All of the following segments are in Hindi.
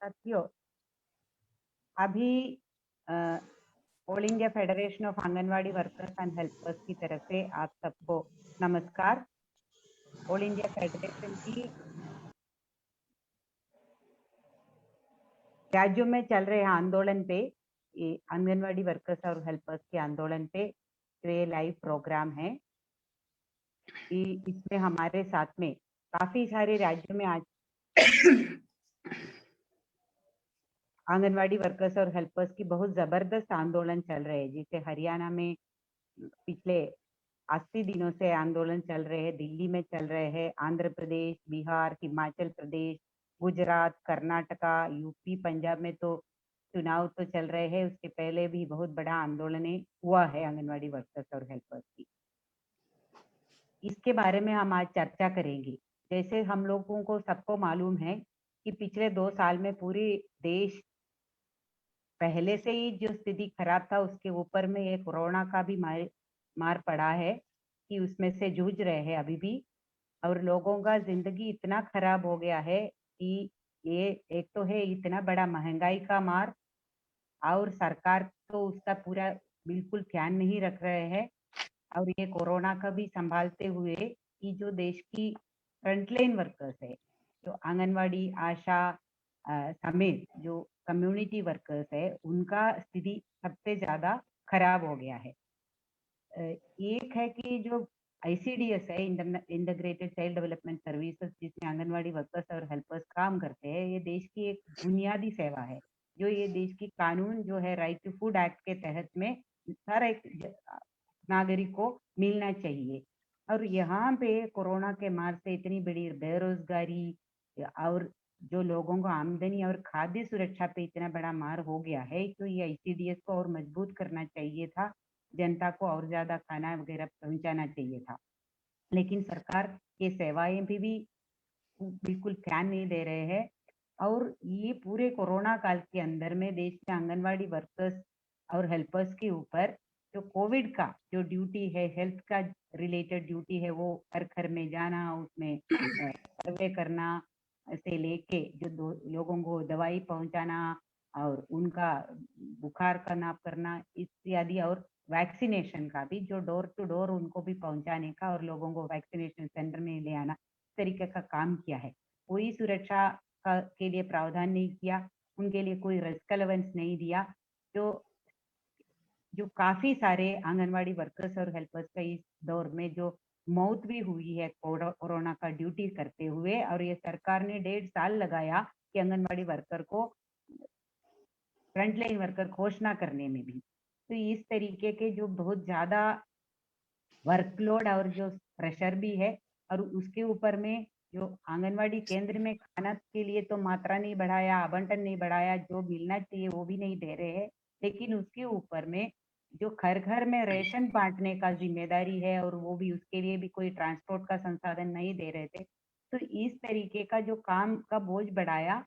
साथियों, अभी all India federation of anganwadi workers and helpers की तरफ से आप सबको नमस्कार। ऑल इंडिया फेडरेशन की राज्यों में चल रहे आंदोलन पे, ये आंगनवाड़ी वर्कर्स और हेल्पर्स के आंदोलन पे ये लाइव प्रोग्राम है। इसमें हमारे साथ में काफी सारे राज्यों में आज आंगनवाड़ी वर्कर्स और हेल्पर्स की बहुत जबरदस्त आंदोलन चल रहे हैं। जिसे हरियाणा में पिछले 80 दिनों से आंदोलन चल रहे हैं, दिल्ली में चल रहे हैं, आंध्र प्रदेश, बिहार, हिमाचल प्रदेश, गुजरात, कर्नाटका, यूपी, पंजाब में तो चुनाव तो चल रहे हैं। उसके पहले भी बहुत बड़ा आंदोलन हुआ है आंगनवाड़ी वर्कर्स और हेल्पर्स की। इसके बारे में हम आज चर्चा करेंगे। जैसे हम लोगों को सबको मालूम है कि पिछले 2 साल में पूरी देश पहले से ही जो स्थिति खराब था, उसके ऊपर में ये कोरोना का भी मार पड़ा है कि उसमें से जूझ रहे हैं अभी भी। और लोगों का जिंदगी इतना खराब हो गया है कि ये एक तो है इतना बड़ा महंगाई का मार, और सरकार तो उसका पूरा बिल्कुल ध्यान नहीं रख रहे हैं। और ये कोरोना का भी संभालते हुए कि जो देश की फ्रंटलाइन वर्कर्स है, जो आंगनवाड़ी, आशा समेत जो कम्युनिटी वर्कर्स है, उनका स्थिति सबसे ज्यादा खराब हो गया है। एक है कि जो आईसीडीएस है, इंटीग्रेटेड चाइल्ड डेवलपमेंट सर्विसेज, जिसमें आंगनवाड़ी वर्कर्स और हेल्पर्स काम करते हैं, ये देश की एक बुनियादी सेवा है। जो ये देश की कानून जो है राइट टू फूड एक्ट के तहत में हर एक नागरिक को मिलना चाहिए। और यहाँ पे कोरोना के मार से इतनी बड़ी बेरोजगारी और जो लोगों को आमदनी और खाद्य सुरक्षा पे इतना बड़ा मार हो गया है, तो ये आईसीडीएस को और मजबूत करना चाहिए था। जनता को और ज्यादा खाना वगैरह पहुंचाना चाहिए था। लेकिन सरकार ये सेवाएं भी बिल्कुल ध्यान नहीं दे रहे हैं। और ये पूरे कोरोना काल के अंदर में देश में आंगनवाड़ी वर्कर्स और हेल्पर्स के ऊपर जो कोविड का जो ड्यूटी है, हेल्थ का रिलेटेड ड्यूटी है, वो घर घर में जाना, उसमें सर्वे करना से लेके जो लोगों को दवाई पहुंचाना और उनका बुखार का नाप करना इत्यादि, और वैक्सीनेशन का भी जो डोर टू डोर उनको भी पहुंचाने का और लोगों को वैक्सीनेशन सेंटर में ले आना, इस तरीके का काम किया है। कोई सुरक्षा के लिए प्रावधान नहीं किया, उनके लिए कोई रिस्क अलाउंस नहीं दिया। जो जो काफी सारे आंगनवाड़ी वर्कर्स और हेल्पर्स का इस दौर में जो मौत भी हुई है कोरोना का ड्यूटी करते हुए, और ये सरकार ने 1.5 साल लगाया कि आंगनवाड़ी वर्कर को फ्रंटलाइन वर्कर घोषणा करने में भी। तो इस तरीके के जो बहुत ज्यादा वर्कलोड और जो प्रेशर भी है, और उसके ऊपर में जो आंगनवाड़ी केंद्र में खाना के लिए तो मात्रा नहीं बढ़ाया, आवंटन नहीं बढ़ाया, जो मिलना चाहिए वो भी नहीं दे रहे हैं। लेकिन उसके ऊपर में जो घर घर में रेशन बांटने का जिम्मेदारी है, और वो भी उसके लिए भी कोई ट्रांसपोर्ट का संसाधन नहीं दे रहे थे। तो इस तरीके का जो काम का बोझ बढ़ाया,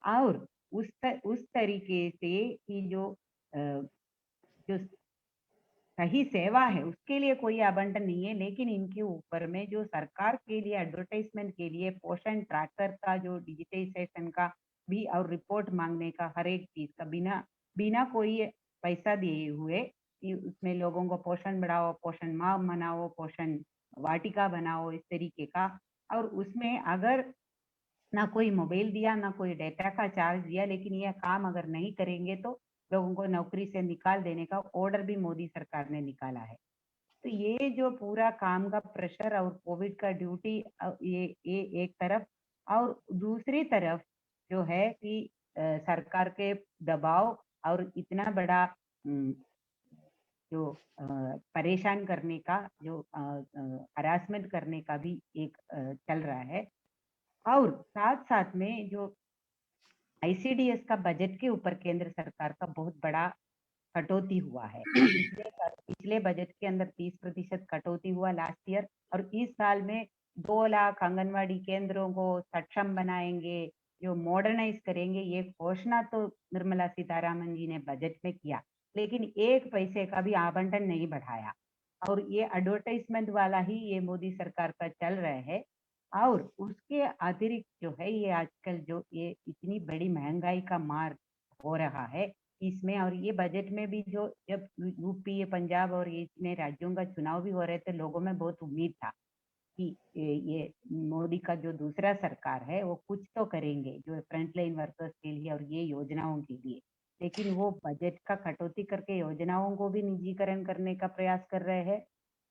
और उस तरीके से कि जो सही सेवा है उसके लिए कोई आवंटन नहीं है। लेकिन इनके ऊपर में जो सरकार के लिए एडवर्टाइजमेंट के लिए पोषण ट्रैकर का जो डिजिटाइजेशन का भी, और रिपोर्ट मांगने का, हर एक चीज का बिना बिना कोई पैसा दिए हुए कि उसमें लोगों को पोषण बढ़ाओ, पोषण माह मनाओ, पोषण वाटिका बनाओ, इस तरीके का। और उसमें अगर ना कोई मोबाइल दिया, ना कोई डेटा का चार्ज दिया, लेकिन यह काम अगर नहीं करेंगे तो लोगों को नौकरी से निकाल देने का ऑर्डर भी मोदी सरकार ने निकाला है। तो ये जो पूरा काम का प्रेशर और कोविड का ड्यूटी, ये एक तरफ, और दूसरी तरफ जो है कि सरकार के दबाव और इतना बड़ा जो परेशान करने का, जो हरासमेंट करने का भी एक चल रहा है। और साथ साथ में जो आईसीडीएस का बजट के ऊपर केंद्र सरकार का बहुत बड़ा कटौती हुआ है। पिछले बजट के अंदर 30% कटौती हुआ लास्ट ईयर, और इस साल में 2 लाख आंगनवाड़ी केंद्रों को सक्षम बनाएंगे, जो मॉडर्नाइज करेंगे, ये घोषणा तो निर्मला सीतारामन जी ने बजट में किया। लेकिन एक पैसे का भी आवंटन नहीं बढ़ाया, और ये एडवर्टाइजमेंट वाला ही ये मोदी सरकार का चल रहा है। और उसके अतिरिक्त जो है ये आजकल जो ये इतनी बड़ी महंगाई का मार हो रहा है इसमें, और ये बजट में भी जो जब यूपी, पंजाब और ये इतने राज्यों का चुनाव भी हो रहे थे, लोगों में बहुत उम्मीद था कि ये मोदी का जो दूसरा सरकार है वो कुछ तो करेंगे जो फ्रंटलाइन वर्कर्स के लिए और ये योजनाओं के लिए। लेकिन वो बजट का कटौती करके योजनाओं को भी निजीकरण करने का प्रयास कर रहे हैं,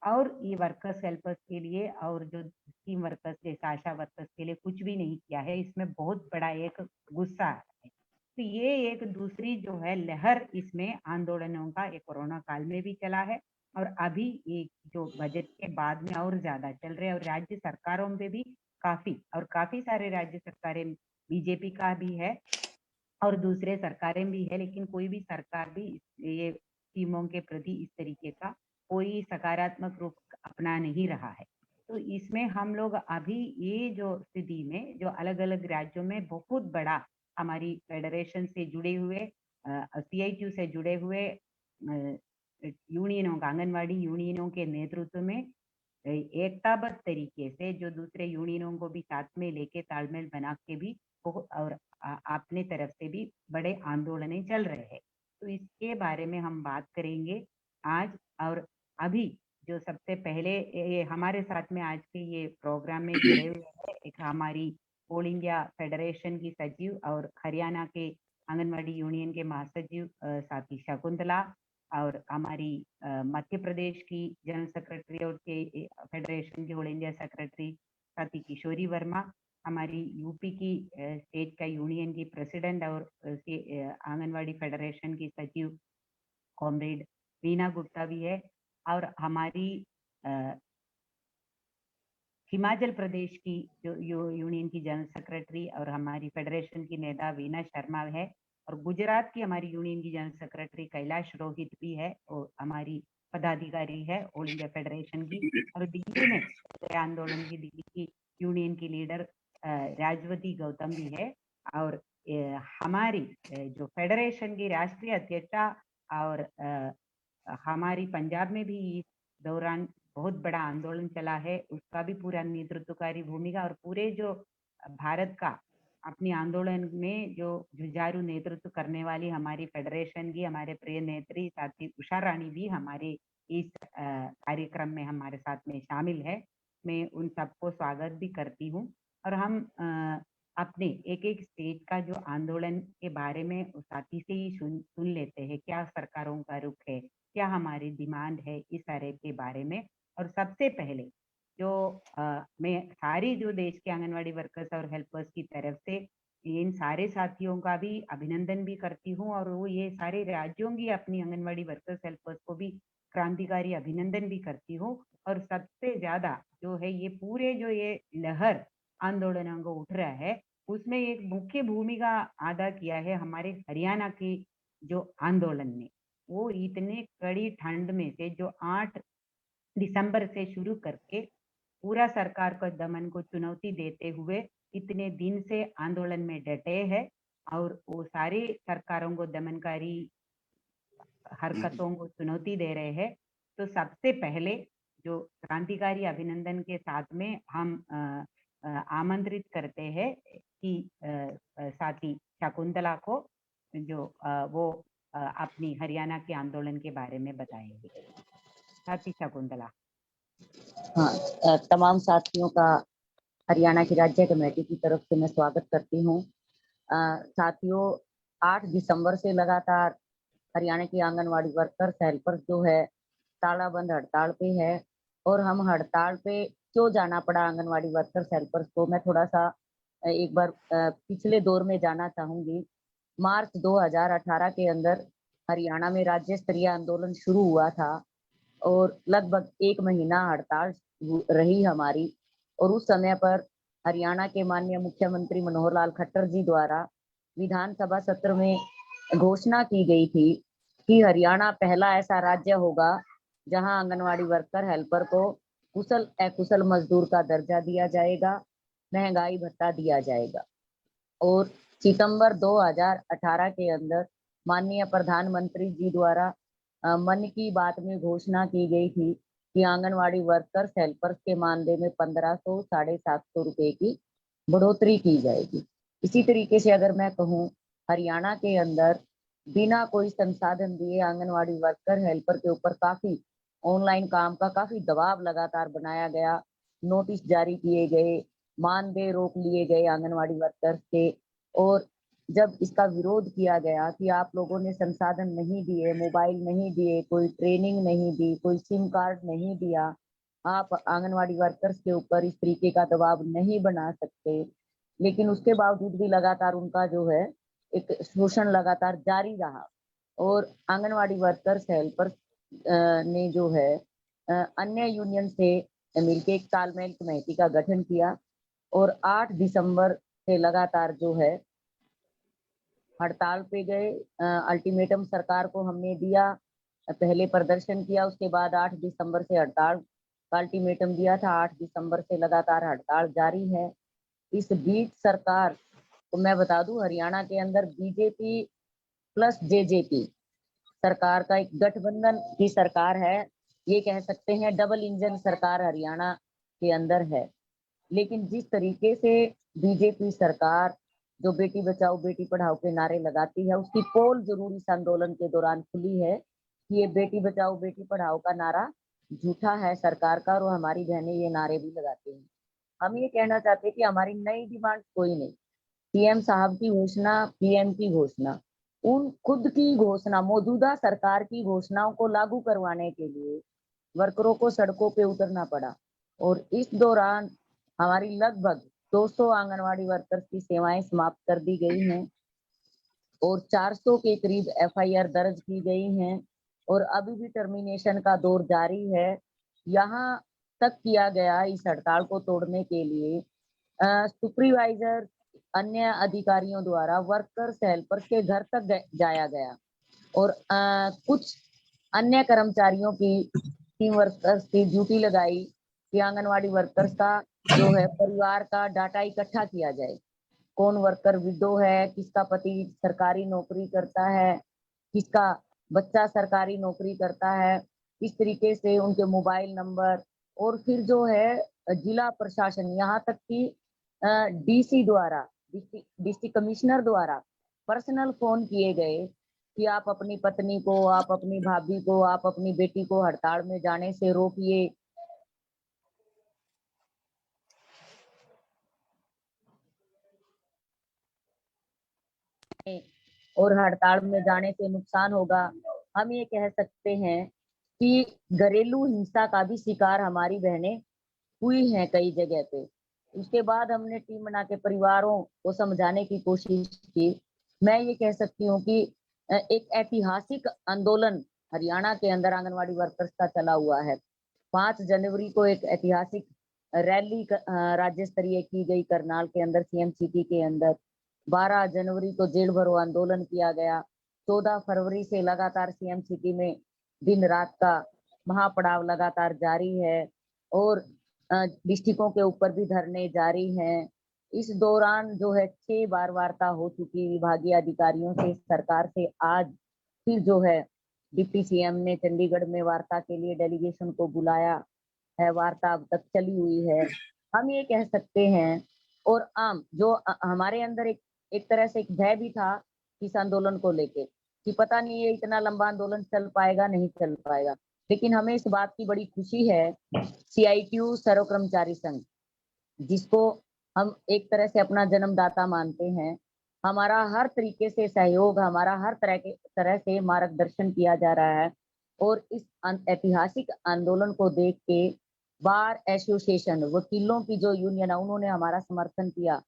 और ये वर्कर्स हेल्पर्स के लिए और जो स्कीम वर्कर्स जैसे आशा वर्कर्स के लिए कुछ भी नहीं किया है। इसमें बहुत बड़ा एक गुस्सा है। तो ये एक दूसरी जो है लहर इसमें आंदोलनों का ये कोरोना काल में भी चला है, और अभी ये जो बजट के बाद में और ज्यादा चल रहे हैं, और राज्य सरकारों में भी काफी सारे राज्य सरकारें बीजेपी का भी है और दूसरे सरकारें भी है, लेकिन कोई भी सरकार भी ये स्कीमों के प्रति इस तरीके का कोई सकारात्मक रूप अपना नहीं रहा है। तो इसमें हम लोग अभी ये जो स्थिति में जो अलग अलग राज्यों में बहुत बड़ा हमारी फेडरेशन से जुड़े हुए सीआईटीयू से जुड़े हुए यूनियनों का आंगनवाड़ी यूनियनों के नेतृत्व में एकताबद्ध तरीके से जो दूसरे यूनियनों को भी साथ में लेके तालमेल बना के भी और अपने तरफ से भी बड़े आंदोलन चल रहे हैं। तो इसके बारे में हम बात करेंगे आज। और अभी जो सबसे पहले ये हमारे साथ में आज के ये प्रोग्राम में जुड़े हुए हैं, एक हमारी ऑल इंडिया फेडरेशन की सचिव और हरियाणा के आंगनवाड़ी यूनियन के महासचिव साथी शकुंतला, और हमारी मध्य प्रदेश की जनरल सेक्रेटरी और के फेडरेशन की ऑल इंडिया सेक्रेटरी साथी किशोरी वर्मा, हमारी यूपी की स्टेट का यूनियन की प्रेसिडेंट और आंगनवाड़ी फेडरेशन की सचिव कॉमरेड रीना गुप्ता भी है, और हमारी हिमाचल प्रदेश की जो यूनियन की जनरल सेक्रेटरी और हमारी फेडरेशन की नेता वीना शर्मा है, और गुजरात की हमारी यूनियन की जनरल सेक्रेटरी कैलाश रोहित भी है और हमारी पदाधिकारी है ऑल इंडिया फेडरेशन की, और दिल्ली में आंदोलन की दिल्ली की यूनियन की लीडर राजवती गौतम भी है, और हमारी जो फेडरेशन की राष्ट्रीय अध्यक्षा और हमारी पंजाब में भी इस दौरान बहुत बड़ा आंदोलन चला है, उसका भी पूरा नेतृत्वकारी भूमिका, और पूरे जो भारत का अपनी आंदोलन में जो जुझारू नेतृत्व करने वाली हमारी फेडरेशन की हमारे प्रिय नेत्री साथी उषा रानी भी हमारे इस कार्यक्रम में हमारे साथ में शामिल है। मैं उन सबको स्वागत भी करती हूँ, और हम अपने एक एक स्टेट का जो आंदोलन के बारे में साथी से ही सुन लेते हैं, क्या सरकारों का रुख है, क्या हमारी डिमांड है, इस सारे के बारे में। और सबसे पहले जो मैं सारी जो देश के आंगनवाड़ी वर्कर्स और हेल्पर्स की तरफ से इन सारे साथियों का भी अभिनंदन भी करती हूँ, और वो ये सारे राज्यों की अपनी आंगनवाड़ी वर्कर्स हेल्पर्स को भी क्रांतिकारी अभिनंदन भी करती हूँ। और सबसे ज्यादा जो है ये पूरे जो ये लहर आंदोलनों को उठ रहा है, उसमें एक मुख्य भूमिका अदा किया है हमारे हरियाणा के जो आंदोलन ने। वो इतने कड़ी ठंड में से जो 8 दिसंबर से शुरू करके पूरा सरकार को दमन को चुनौती देते हुए इतने दिन से आंदोलन में डटे हैं, और वो सारी सरकारों को दमनकारी हरकतों को चुनौती दे रहे हैं। तो सबसे पहले जो क्रांतिकारी अभिनंदन के साथ में हम आमंत्रित करते हैं कि साथी शकुंतला को, जो वो अपनी हरियाणा के आंदोलन के बारे में बताएंगे। साथी शकुंतला। हाँ, तमाम साथियों का हरियाणा की राज्य कमेटी की तरफ से मैं स्वागत करती हूँ। साथियों, 8 दिसंबर से लगातार हरियाणा की आंगनवाड़ी वर्कर्स हेल्पर्स जो है तालाबंद हड़ताल पे है। और हम हड़ताल पे क्यों जाना पड़ा आंगनवाड़ी वर्कर्स हेल्पर्स को, मैं थोड़ा सा एक बार पिछले दौर में जाना चाहूंगी। मार्च 2018 के अंदर हरियाणा में राज्य स्तरीय आंदोलन शुरू हुआ था और लगभग 1 महीना हड़ताल रही हमारी। और उस समय पर हरियाणा के माननीय मुख्यमंत्री मनोहर लाल खट्टर जी द्वारा विधानसभा सत्र में घोषणा की गई थी कि हरियाणा पहला ऐसा राज्य होगा जहां आंगनवाड़ी वर्कर हेल्पर को कुशल अकुशल मजदूर का दर्जा दिया जाएगा, महंगाई भत्ता दिया जाएगा। और सितंबर 2018 के अंदर माननीय प्रधानमंत्री जी द्वारा मन की बात में घोषणा की गई थी कि आंगनवाड़ी वर्कर्स हेल्पर्स के मानदेय में 1500 750 रुपए की बढ़ोतरी की जाएगी। इसी तरीके से अगर मैं कहूँ, हरियाणा के अंदर बिना कोई संसाधन दिए आंगनवाड़ी वर्कर हेल्पर के ऊपर काफी ऑनलाइन काम का काफी दबाव लगातार बनाया गया, नोटिस जारी किए गए, मानदेय रोक लिए गए आंगनवाड़ी वर्कर्स के। और जब इसका विरोध किया गया कि आप लोगों ने संसाधन नहीं दिए, मोबाइल नहीं दिए, कोई ट्रेनिंग नहीं दी, कोई सिम कार्ड नहीं दिया, आप आंगनवाड़ी वर्कर्स के ऊपर इस तरीके का दबाव नहीं बना सकते, लेकिन उसके बावजूद भी लगातार उनका जो है एक शोषण लगातार जारी रहा। और आंगनवाड़ी वर्कर्स हेल्पर्स ने जो है अन्य यूनियन से मिलकर एक तालमेल कमेटी का गठन किया और 8 दिसंबर से लगातार जो है हड़ताल पे गए। अल्टीमेटम सरकार को हमने दिया, पहले प्रदर्शन किया, उसके बाद 8 दिसंबर से हड़ताल का अल्टीमेटम दिया था। 8 दिसंबर से लगातार हड़ताल जारी है। इस बीच सरकार को मैं बता दूं, हरियाणा के अंदर बीजेपी प्लस जेजेपी सरकार का एक गठबंधन की सरकार है। ये कह सकते हैं डबल इंजन सरकार हरियाणा के अंदर है। लेकिन जिस तरीके से बीजेपी सरकार जो बेटी बचाओ बेटी पढ़ाओ के नारे लगाती है, उसकी पोल जरूर इस आंदोलन के दौरान खुली है कि ये बेटी बचाओ बेटी पढ़ाओ का नारा झूठा है सरकार का, और हमारी बहनें ये नारे भी लगाती हैं। हम ये कहना चाहते हैं कि हमारी नई डिमांड कोई नहीं, सीएम साहब की घोषणा, पीएम की घोषणा, उन खुद की घोषणा, मौजूदा सरकार की घोषणाओं को लागू करवाने के लिए वर्करों को सड़कों पे उतरना पड़ा। और इस दौरान हमारी लगभग 200 आंगनवाड़ी वर्कर्स की सेवाएं समाप्त कर दी गई हैं और 400 के करीब एफआईआर दर्ज की गई हैं और अभी भी टर्मिनेशन का दौर जारी है। यहाँ तक किया गया इस हड़ताल को तोड़ने के लिए सुपरवाइजर अन्य अधिकारियों द्वारा वर्कर्स हेल्पर्स के घर तक जाया गया और कुछ अन्य कर्मचारियों की टीम वर्कर्स की ड्यूटी लगाई कि आंगनवाड़ी वर्कर्स का जो है परिवार का डाटा इकट्ठा किया जाए, कौन वर्कर विडो है, किसका पति सरकारी नौकरी करता है, किसका बच्चा सरकारी नौकरी करता है, इस तरीके से उनके मोबाइल नंबर। और फिर जो है जिला प्रशासन, यहाँ तक कि डीसी द्वारा, डिस्ट्रिक्ट कमिश्नर द्वारा पर्सनल फोन किए गए कि आप अपनी पत्नी को, आप अपनी भाभी को, आप अपनी बेटी को हड़ताल में जाने से रोकिए। और हड़ताल में जाने से नुकसान होगा। हम ये कह सकते हैं कि घरेलू हिंसा का भी शिकार हमारी बहनें हुई हैं कई जगह पे। उसके बाद हमने टीम बना के परिवारों को समझाने की कोशिश की। मैं ये कह सकती हूँ कि एक ऐतिहासिक आंदोलन हरियाणा के अंदर आंगनवाड़ी वर्कर्स का चला हुआ है। 5 जनवरी को एक ऐतिहासिक रैली राज्य स्तरीय की गई करनाल के अंदर, सीएम सिटी के अंदर। 12 जनवरी को जेल भरो आंदोलन किया गया। 14 फरवरी से लगातार सीएम सिटी में दिन रात का महापड़ाव लगातार जारी है और डिस्ट्रिक्टों के ऊपर भी धरने जारी हैं। इस दौरान जो है 6 बार वार्ता हो चुकी विभागीय अधिकारियों से, सरकार से। आज फिर जो है डिप्टी सीएम ने चंडीगढ़ में वार्ता के लिए डेलीगेशन को बुलाया है, वार्ता अब तक चली हुई है। हम ये कह सकते हैं, और आम जो हमारे अंदर एक तरह से एक भय भी था इस आंदोलन को लेके कि पता नहीं ये इतना लंबा आंदोलन चल पाएगा नहीं चल पाएगा, लेकिन हमें इस बात की बड़ी खुशी है, सीआईटीयू सर्व कर्मचारी संघ, जिसको हम एक तरह से अपना जन्मदाता मानते हैं, हमारा हर तरीके से सहयोग, हमारा हर तरह से मार्गदर्शन किया जा रहा है। और इस ऐतिहासिक आंदोलन को देख के बार एसोसिएशन, वकीलों की जो यूनियन है, उन्होंने हमारा समर्थन किया।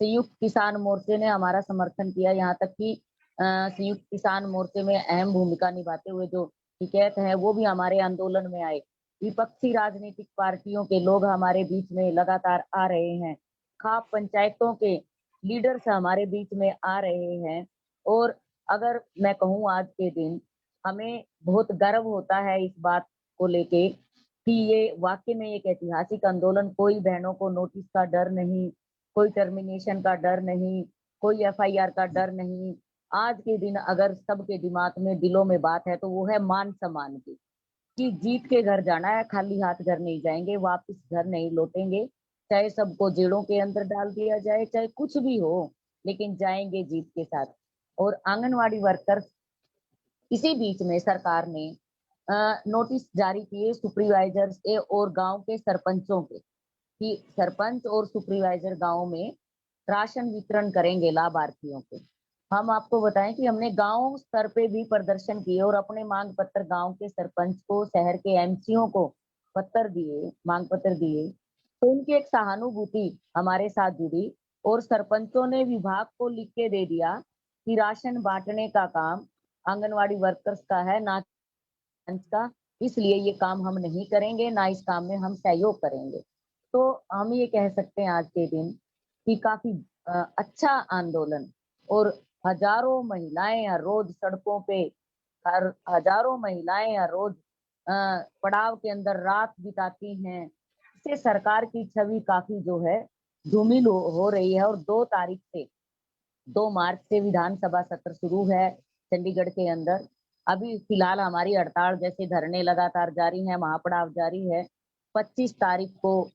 संयुक्त किसान मोर्चे ने हमारा समर्थन किया। यहाँ तक कि संयुक्त किसान मोर्चे में अहम भूमिका निभाते हुए जो टिकैत है वो भी हमारे आंदोलन में आए। विपक्षी राजनीतिक पार्टियों के लोग हमारे बीच में लगातार आ रहे हैं, खाप पंचायतों के लीडर्स हमारे बीच में आ रहे हैं। और अगर मैं कहूँ, आज के दिन हमें बहुत गर्व होता है इस बात को लेके कि ये वाकई में एक ऐतिहासिक आंदोलन, कोई बहनों को नोटिस का डर नहीं, कोई टर्मिनेशन का डर नहीं, कोई एफआईआर का डर नहीं। आज के दिन अगर सबके दिमाग में, दिलों में बात है तो वो है मान सम्मान की। कि जीत के घर जाना है, खाली हाथ घर नहीं जाएंगे, वापस घर नहीं लौटेंगे, चाहे सबको जेलों के अंदर डाल दिया जाए, चाहे कुछ भी हो, लेकिन जाएंगे जीत के साथ। और आंगनवाड़ी वर्कर्स, इसी बीच में सरकार ने नोटिस जारी किए सुपरवाइजर्स और गांव के सरपंचों के, कि सरपंच और सुपरवाइजर गांव में राशन वितरण करेंगे लाभार्थियों के। हम आपको बताएं कि हमने गांव स्तर पे भी प्रदर्शन किए और अपने मांग पत्र गांव के सरपंच को, शहर के एमसीओ को पत्र दिए, मांग पत्र दिए, तो उनकी एक सहानुभूति हमारे साथ जुड़ी और सरपंचों ने विभाग को लिख के दे दिया कि राशन बांटने का काम आंगनवाड़ी वर्कर्स का है, ना का, इसलिए ये काम हम नहीं करेंगे, ना इस काम में हम सहयोग करेंगे। तो हम ये कह सकते हैं आज के दिन कि काफी अच्छा आंदोलन, और हजारों महिलाएं हर रोज सड़कों पे, हजारों महिलाएं हर रोज पड़ाव के अंदर रात बिताती हैं। इससे सरकार की छवि काफी जो है धूमिल हो रही है। और 2 मार्च से विधानसभा सत्र शुरू है चंडीगढ़ के अंदर। अभी फिलहाल हमारी हड़ताल जैसे धरने लगातार जारी है, महापड़ाव जारी है। 25 तारीख को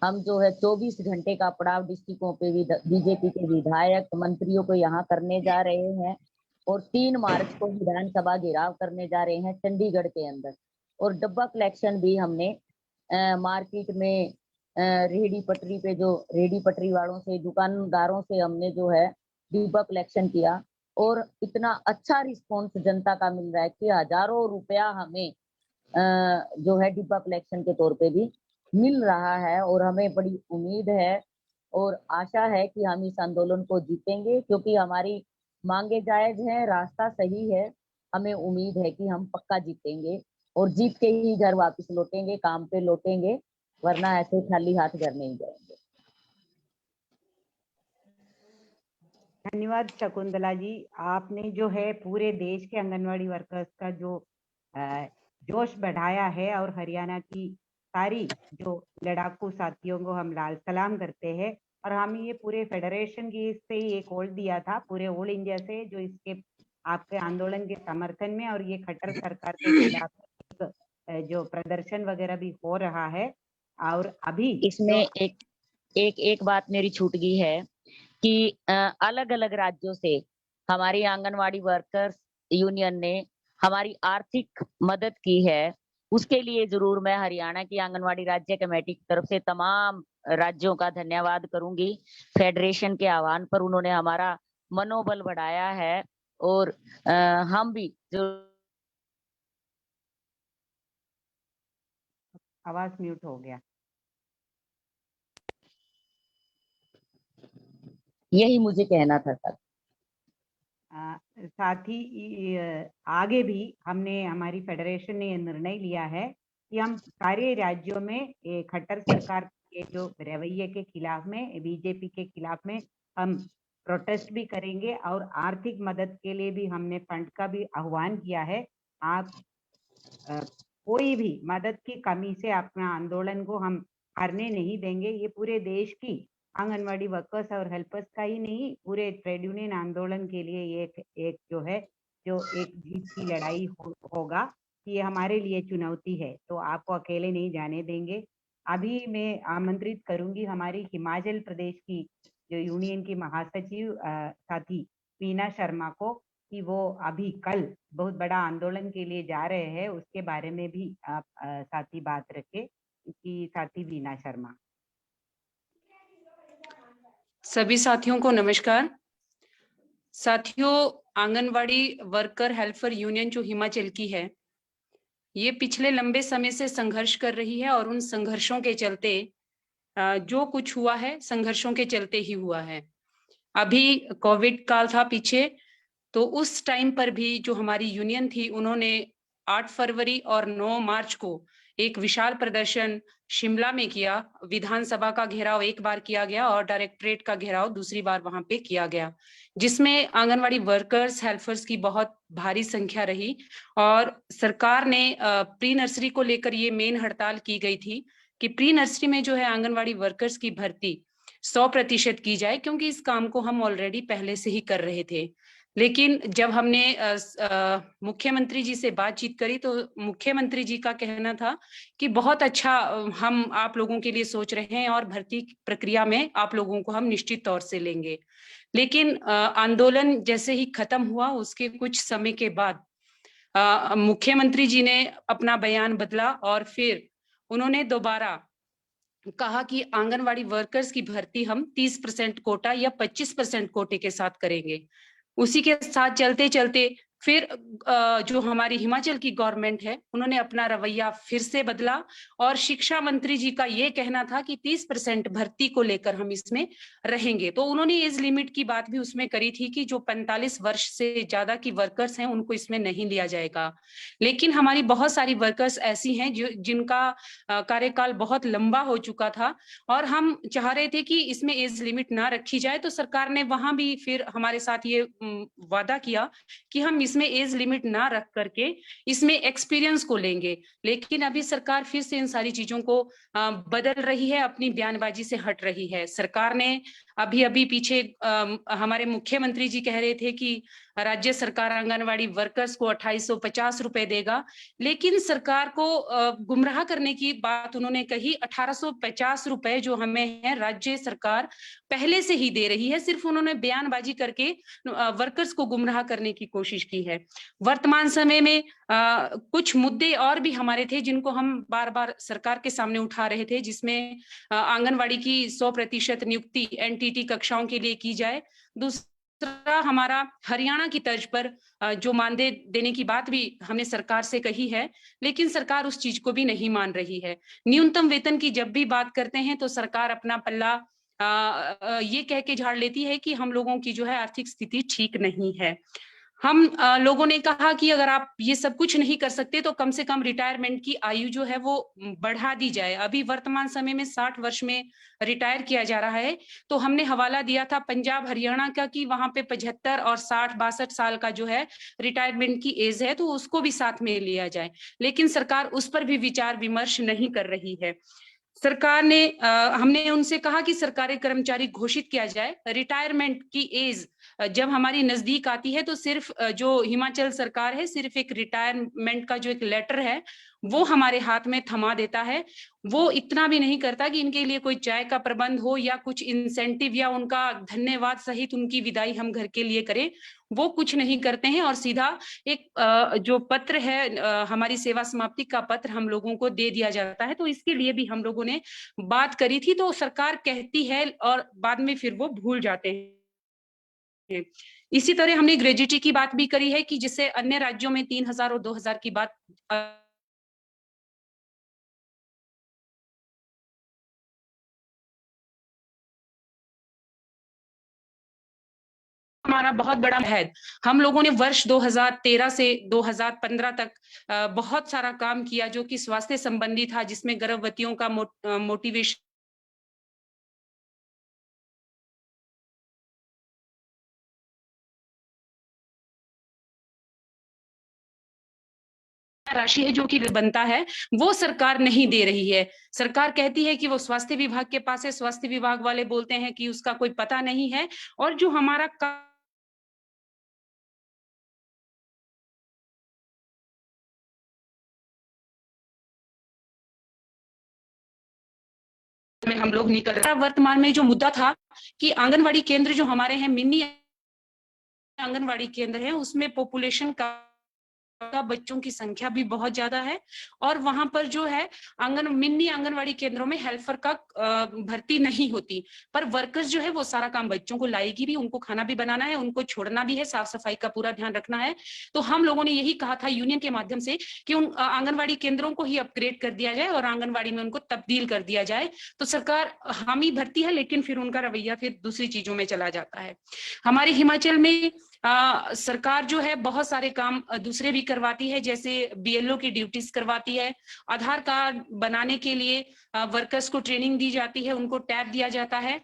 हम जो है 24 घंटे का पड़ाव डिस्ट्रिक्टों पे भी बीजेपी के विधायक मंत्रियों को यहाँ करने जा रहे हैं। और 3 मार्च को विधानसभा घेराव करने जा रहे हैं चंडीगढ़ के अंदर। और डब्बा कलेक्शन भी हमने मार्केट में रेहड़ी पटरी पे, जो रेहड़ी पटरी वालों से, दुकानदारों से हमने जो है डिब्बा कलेक्शन किया। और इतना अच्छा रिस्पॉन्स जनता का मिल रहा है कि हजारों रुपया हमें जो है डिब्बा कलेक्शन के तौर पे भी मिल रहा है। और हमें बड़ी उम्मीद है और आशा है कि हम इस आंदोलन को जीतेंगे, क्योंकि हमारी मांगे जायज हैं, रास्ता सही है। हमें उम्मीद है कि हम पक्का जीतेंगे और जीत के ही घर वापस लौटेंगे, काम पे लौटेंगे, वरना ऐसे खाली हाथ घर नहीं जाएंगे। धन्यवाद शकुंतला जी। आपने जो है पूरे देश के आंगनवाड़ी वर्कर्स का जो जोश बढ़ाया है, और हरियाणा की सारी जो लड़ाकू साथियों को हम लाल सलाम करते हैं। और हम ये पूरे फेडरेशन की से ही एक कॉल दिया था पूरे ऑल इंडिया से, जो इसके आपके आंदोलन के समर्थन में, और ये खट्टर सरकार के खिलाफ जो प्रदर्शन वगैरह भी हो रहा है। और अभी इसमें एक बात मेरी छूट गई है कि अलग अलग राज्यों से हमारी आंगनवाड़ी वर्कर्स यूनियन ने हमारी आर्थिक मदद की है। उसके लिए जरूर मैं हरियाणा की आंगनवाड़ी राज्य कमेटी की तरफ से तमाम राज्यों का धन्यवाद करूंगी। फेडरेशन के आह्वान पर उन्होंने हमारा मनोबल बढ़ाया है। और हम भी जो आवाज म्यूट हो गया। यही मुझे कहना था सर। साथ ही आगे भी हमने, हमारी फेडरेशन ने यह निर्णय लिया है कि हम सारे राज्यों में खट्टर सरकार के जो रवैये के खिलाफ में, बीजेपी के खिलाफ में हम प्रोटेस्ट भी करेंगे। और आर्थिक मदद के लिए भी हमने फंड का भी आह्वान किया है। आप कोई भी मदद की कमी से अपना आंदोलन को हम हारने नहीं देंगे। ये पूरे देश की आंगनवाड़ी वर्कर्स और हेल्पर्स का ही नहीं, पूरे ट्रेड यूनियन आंदोलन के लिए एक जो है, जो एक जीत की लड़ाई होगा। ये हमारे लिए चुनौती है, तो आपको अकेले नहीं जाने देंगे। अभी मैं आमंत्रित करूंगी हमारी हिमाचल प्रदेश की जो यूनियन की महासचिव साथी वीना शर्मा को, कि वो अभी कल बहुत बड़ा आंदोलन के लिए जा रहे हैं, उसके बारे में भी आप साथी बात रखें। कि साथी वीना शर्मा। सभी साथियों को नमस्कार। साथियों, आंगनवाड़ी वर्कर हेल्पर यूनियन जो हिमाचल की है, ये पिछले लंबे समय से संघर्ष कर रही है। और उन संघर्षों के चलते जो कुछ हुआ है, संघर्षों के चलते ही हुआ है। अभी कोविड काल था पीछे, तो उस टाइम पर भी जो हमारी यूनियन थी, उन्होंने 8 फरवरी और 9 मार्च को एक विशाल प्रदर्शन शिमला में किया। विधानसभा का घेराव एक बार किया गया और डायरेक्टरेट का घेराव दूसरी बार वहां पे किया गया, जिसमें आंगनवाड़ी वर्कर्स हेल्पर्स की बहुत भारी संख्या रही। और सरकार ने प्री नर्सरी को लेकर ये मेन हड़ताल की गई थी कि प्री नर्सरी में जो है आंगनवाड़ी वर्कर्स की भर्ती 100% की जाए, क्योंकि इस काम को हम ऑलरेडी पहले से ही कर रहे थे। लेकिन जब हमने मुख्यमंत्री जी से बातचीत करी तो मुख्यमंत्री जी का कहना था कि बहुत अच्छा हम आप लोगों के लिए सोच रहे हैं और भर्ती प्रक्रिया में आप लोगों को हम निश्चित तौर से लेंगे। लेकिन आंदोलन जैसे ही खत्म हुआ उसके कुछ समय के बाद मुख्यमंत्री जी ने अपना बयान बदला और फिर उन्होंने दोबारा कहा कि आंगनवाड़ी वर्कर्स की भर्ती हम 30% कोटा या 25% कोटे के साथ करेंगे। उसी के साथ चलते चलते फिर जो हमारी हिमाचल की गवर्नमेंट है उन्होंने अपना रवैया फिर से बदला और शिक्षा मंत्री जी का ये कहना था कि 30% भर्ती को लेकर हम इसमें रहेंगे। तो उन्होंने एज लिमिट की बात भी उसमें करी थी कि जो 45 वर्ष से ज्यादा की वर्कर्स हैं उनको इसमें नहीं लिया जाएगा। लेकिन हमारी बहुत सारी वर्कर्स ऐसी हैं जिनका कार्यकाल बहुत लंबा हो चुका था और हम चाह रहे थे कि इसमें एज लिमिट ना रखी जाए। तो सरकार ने वहां भी फिर हमारे साथ ये वादा किया कि हम इसमें एज लिमिट ना रख करके इसमें एक्सपीरियंस को लेंगे। लेकिन अभी सरकार फिर से इन सारी चीजों को बदल रही है, अपनी बयानबाजी से हट रही है। सरकार ने अभी पीछे हमारे मुख्यमंत्री जी कह रहे थे कि राज्य सरकार आंगनवाड़ी वर्कर्स को 2850 रुपए देगा, लेकिन सरकार को गुमराह करने की बात उन्होंने कही। 1850 रुपए जो हमें है राज्य सरकार पहले से ही दे रही है, सिर्फ उन्होंने बयानबाजी करके वर्कर्स को गुमराह करने की कोशिश की है। वर्तमान समय में कुछ मुद्दे और भी हमारे थे जिनको हम बार बार सरकार के सामने उठा रहे थे, जिसमें आंगनवाड़ी की 100% नियुक्ति एनटीटी कक्षाओं के लिए की जाए। दूसरा हमारा हरियाणा की तर्ज पर जो मानदेय देने की बात भी हमने सरकार से कही है, लेकिन सरकार उस चीज को भी नहीं मान रही है। न्यूनतम वेतन की जब भी बात करते हैं तो सरकार अपना पल्ला ये कह के झाड़ लेती है कि हम लोगों की जो है आर्थिक स्थिति ठीक नहीं है। हम लोगों ने कहा कि अगर आप ये सब कुछ नहीं कर सकते तो कम से कम रिटायरमेंट की आयु जो है वो बढ़ा दी जाए। अभी वर्तमान समय में 60 वर्ष में रिटायर किया जा रहा है। तो हमने हवाला दिया था पंजाब हरियाणा का कि वहां पे 75 और 60-62 साल का जो है रिटायरमेंट की एज है, तो उसको भी साथ में लिया जाए। लेकिन सरकार उस पर भी विचार विमर्श नहीं कर रही है। सरकार ने हमने उनसे कहा कि सरकारी कर्मचारी घोषित किया जाए। रिटायरमेंट की एज जब हमारी नजदीक आती है तो सिर्फ जो हिमाचल सरकार है सिर्फ एक रिटायरमेंट का जो एक लेटर है वो हमारे हाथ में थमा देता है। वो इतना भी नहीं करता कि इनके लिए कोई चाय का प्रबंध हो या कुछ इंसेंटिव या उनका धन्यवाद सहित उनकी विदाई हम घर के लिए करें, वो कुछ नहीं करते हैं। और सीधा एक जो पत्र है हमारी सेवा समाप्ति का पत्र हम लोगों को दे दिया जाता है। तो इसके लिए भी हम लोगों ने बात करी थी, तो सरकार कहती है और बाद में फिर वो भूल जाते हैं। इसी तरह हमने ग्रेजुटी की बात भी करी है कि जिससे अन्य राज्यों में 3000 और 2000 की बात हमारा बहुत बड़ा है। हम लोगों ने वर्ष 2013 से 2015 तक बहुत सारा काम किया जो कि स्वास्थ्य संबंधी था, जिसमें गर्भवतियों का मोटिवेशन राशि है जो कि बनता है वो सरकार नहीं दे रही है। सरकार कहती है कि वो स्वास्थ्य विभाग के पास है, स्वास्थ्य विभाग वाले बोलते हैं कि उसका कोई पता नहीं है। और जो हमारा में हम लोग निकल रहा। वर्तमान में जो मुद्दा था कि आंगनवाड़ी केंद्र जो हमारे हैं मिनी आंगनवाड़ी केंद्र है उसमें पॉपुलेशन का बच्चों की संख्या भी बहुत ज्यादा है और वहां पर जो है मिनी आंगनवाड़ी केंद्रों में हेल्पर का भर्ती नहीं होती, पर वर्कर्स जो है वो सारा काम बच्चों को लाएगी भी, उनको खाना भी बनाना है, उनको छोड़ना भी है, साफ सफाई का पूरा ध्यान रखना है। तो हम लोगों ने यही कहा था यूनियन के माध्यम से कि उन आंगनवाड़ी केंद्रों को ही अपग्रेड कर दिया जाए और आंगनवाड़ी में उनको तब्दील कर दिया जाए। तो सरकार हामी भरती है लेकिन फिर उनका रवैया फिर दूसरी चीजों में चला जाता है। हमारे हिमाचल में सरकार जो है बहुत सारे काम दूसरे भी करवाती है, जैसे बीएलओ की ड्यूटीज करवाती है, आधार कार्ड बनाने के लिए वर्कर्स को ट्रेनिंग दी जाती है, उनको टैब दिया जाता है।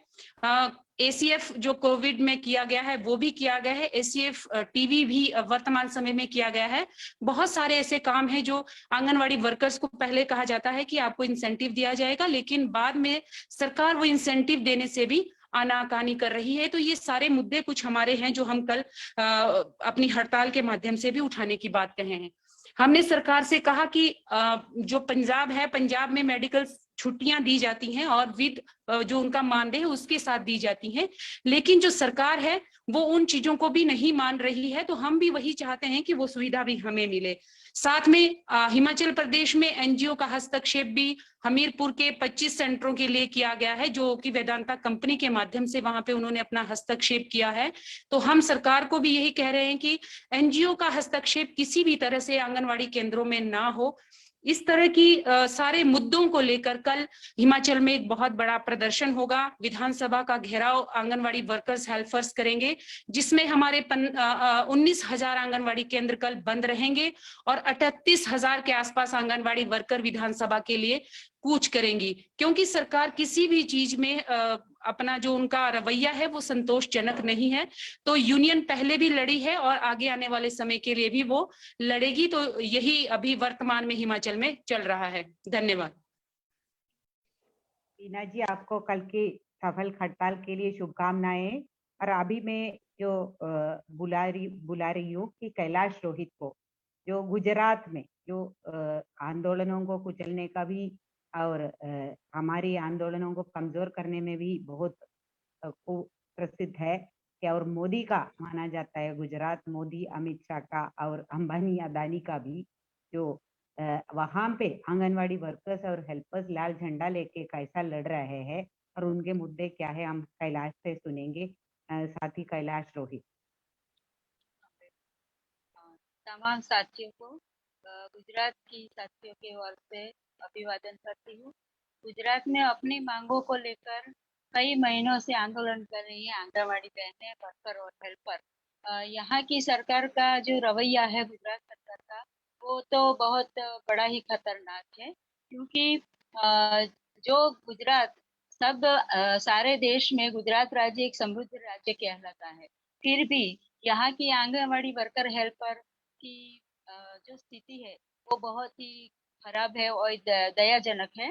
एसीएफ जो कोविड में किया गया है वो भी किया गया है, एसीएफ टीवी भी वर्तमान समय में किया गया है। बहुत सारे ऐसे काम हैं जो आंगनवाड़ी वर्कर्स को पहले कहा जाता है कि आपको इंसेंटिव दिया जाएगा, लेकिन बाद में सरकार वो इंसेंटिव देने से भी आनाकानी कर रही है। तो ये सारे मुद्दे कुछ हमारे हैं जो हम कल अपनी हड़ताल के माध्यम से भी उठाने की बात कहे हैं। हमने सरकार से कहा कि जो पंजाब है, पंजाब में मेडिकल छुट्टियां दी जाती हैं और विद जो उनका मानदेय है उसके साथ दी जाती हैं, लेकिन जो सरकार है वो उन चीजों को भी नहीं मान रही है। तो हम भी वही चाहते हैं कि वो सुविधा भी हमें मिले। साथ में हिमाचल प्रदेश में एनजीओ का हस्तक्षेप भी हमीरपुर के 25 सेंटरों के लिए किया गया है, जो कि वेदांता कंपनी के माध्यम से वहां पे उन्होंने अपना हस्तक्षेप किया है। तो हम सरकार को भी यही कह रहे हैं कि एनजीओ का हस्तक्षेप किसी भी तरह से आंगनवाड़ी केंद्रों में ना हो। इस तरह की सारे मुद्दों को लेकर कल हिमाचल में एक बहुत बड़ा प्रदर्शन होगा। विधानसभा का घेराव आंगनवाड़ी वर्कर्स हेल्पर्स करेंगे, जिसमें हमारे 19,000 आंगनवाड़ी केंद्र कल बंद रहेंगे और 38,000 के आसपास आंगनवाड़ी वर्कर विधानसभा के लिए कूच करेंगी, क्योंकि सरकार किसी भी चीज में अपना जो उनका रवैया है वो संतोषजनक नहीं है। तो यूनियन पहले भी लड़ी है और आगे आने वाले समय के लिए भी वो लड़ेगी। तो यही अभी वर्तमान में हिमाचल में चल रहा है। धन्यवाद। टीना जी, आपको कल की सफल हड़ताल के लिए शुभकामनाएं। और अभी मैं जो बुला रही हूँ कि कैलाश रोहित को, जो गुजरात में जो आंदोलनों को कुचलने का भी और हमारी आंदोलनों को कमजोर करने में भी बहुत प्रसिद्ध है कि, और मोदी का माना जाता है, गुजरात मोदी अमित शाह का और अंबानी अदानी का भी, जो वहां पे आंगनवाड़ी वर्कर्स और हेल्पर्स लाल झंडा लेके कैसा लड़ रहे हैं और उनके मुद्दे क्या है, हम कैलाश से सुनेंगे। साथी कैलाश रोहित। तमाम साथियों को गुजरात की साथियों के ओर से अभिवादन करती हूँ। गुजरात में अपनी मांगों को लेकर कई महीनों से आंदोलन कर रही है आंगनवाड़ी बहनें, वर्कर और हेल्पर। यहाँ की सरकार का जो रवैया है गुजरात सरकार का, वो तो बहुत बड़ा ही खतरनाक है, क्योंकि जो गुजरात सारे देश में गुजरात राज्य एक समृद्ध राज्य कहलाता है, फिर भी यहाँ की आंगनवाड़ी वर्कर हेल्पर की जो स्थिति है वो बहुत ही खराब है और दयाजनक है।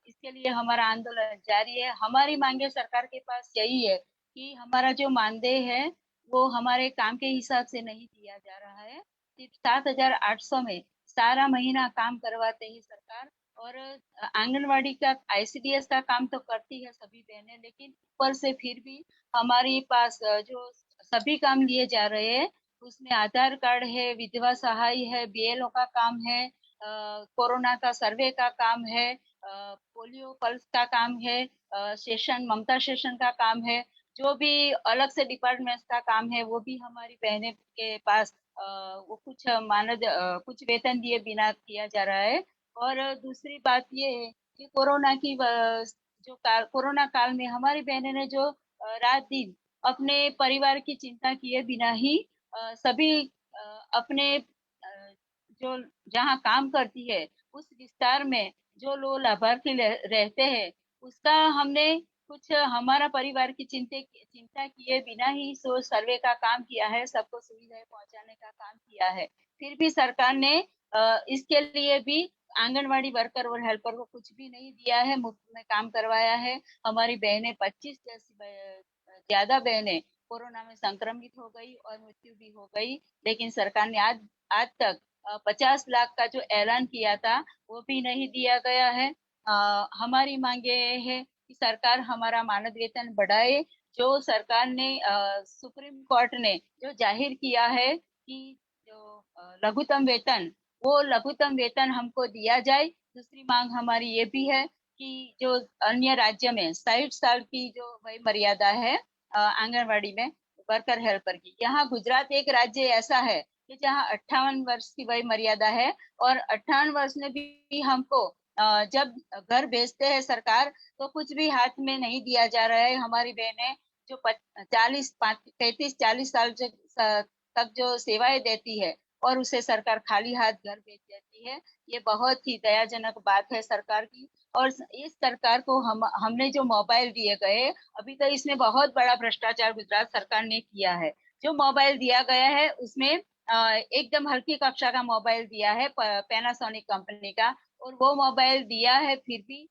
इसके लिए हमारा आंदोलन जारी है। हमारी मांगे सरकार के पास यही है कि हमारा जो मानदेय है वो हमारे काम के हिसाब से नहीं दिया जा रहा है। सिर्फ 7,800 में सारा महीना काम करवाते ही सरकार, और आंगनवाड़ी का आईसीडीएस का काम तो करती है सभी बहनें, लेकिन ऊपर से फिर भी हमारे पास जो सभी काम लिए जा रहे हैं उसमें आधार कार्ड है, विधवा सहाय है, बीएलओ का काम है, कोरोना का सर्वे का काम है, पोलियो पल्स का काम है, ममता सेशन का काम है, जो भी अलग से डिपार्टमेंट का काम है वो भी हमारी बहनें के पास वो कुछ वेतन दिए बिना किया जा रहा है। और दूसरी बात ये है कि कोरोना काल में हमारी बहनें ने जो रात दिन अपने परिवार की चिंता किए बिना ही सभी अपने जो जहाँ काम करती है उस विस्तार में जो लोग लाभार्थी रहते हैं उसका हमने कुछ हमारा परिवार की चिंता किए बिना ही सर्वे का काम किया है, सबको सुविधाएं पहुंचाने का काम किया है। फिर भी सरकार ने इसके लिए भी आंगनवाड़ी वर्कर और हेल्पर को कुछ भी नहीं दिया है, मुफ्त में काम करवाया है। हमारी बहनें 25 जैसी ज्यादा बहनें कोरोना में संक्रमित हो गई और मृत्यु भी हो गई, लेकिन सरकार ने आज तक 50 लाख का जो ऐलान किया था वो भी नहीं दिया गया है। हमारी मांगे है कि सरकार हमारा मानद वेतन बढ़ाए। जो सरकार ने सुप्रीम कोर्ट ने जो जाहिर किया है कि जो लघुतम वेतन, वो लघुतम वेतन हमको दिया जाए। दूसरी मांग हमारी ये भी है कि जो अन्य राज्य में 60 साल की जो वय मर्यादा है आंगनवाड़ी में वर्कर हेल्पर की, यहाँ गुजरात एक राज्य ऐसा है कि जहाँ 58 वर्ष की वय मर्यादा है, और 58 वर्ष में भी हमको जब घर भेजते हैं सरकार तो कुछ भी हाथ में नहीं दिया जा रहा है। हमारी बहनें जो 35-40 साल तक जो सेवाएं देती है और उसे सरकार खाली हाथ घर भेज देती है, ये बहुत ही दयाजनक बात है सरकार की। और इस सरकार को हमने जो मोबाइल दिए गए, अभी तो इसमें बहुत बड़ा भ्रष्टाचार गुजरात सरकार ने किया है। जो मोबाइल दिया गया है उसमें एकदम हल्की कक्षा का मोबाइल दिया है पैनासोनिक कंपनी का, और वो मोबाइल दिया है फिर भी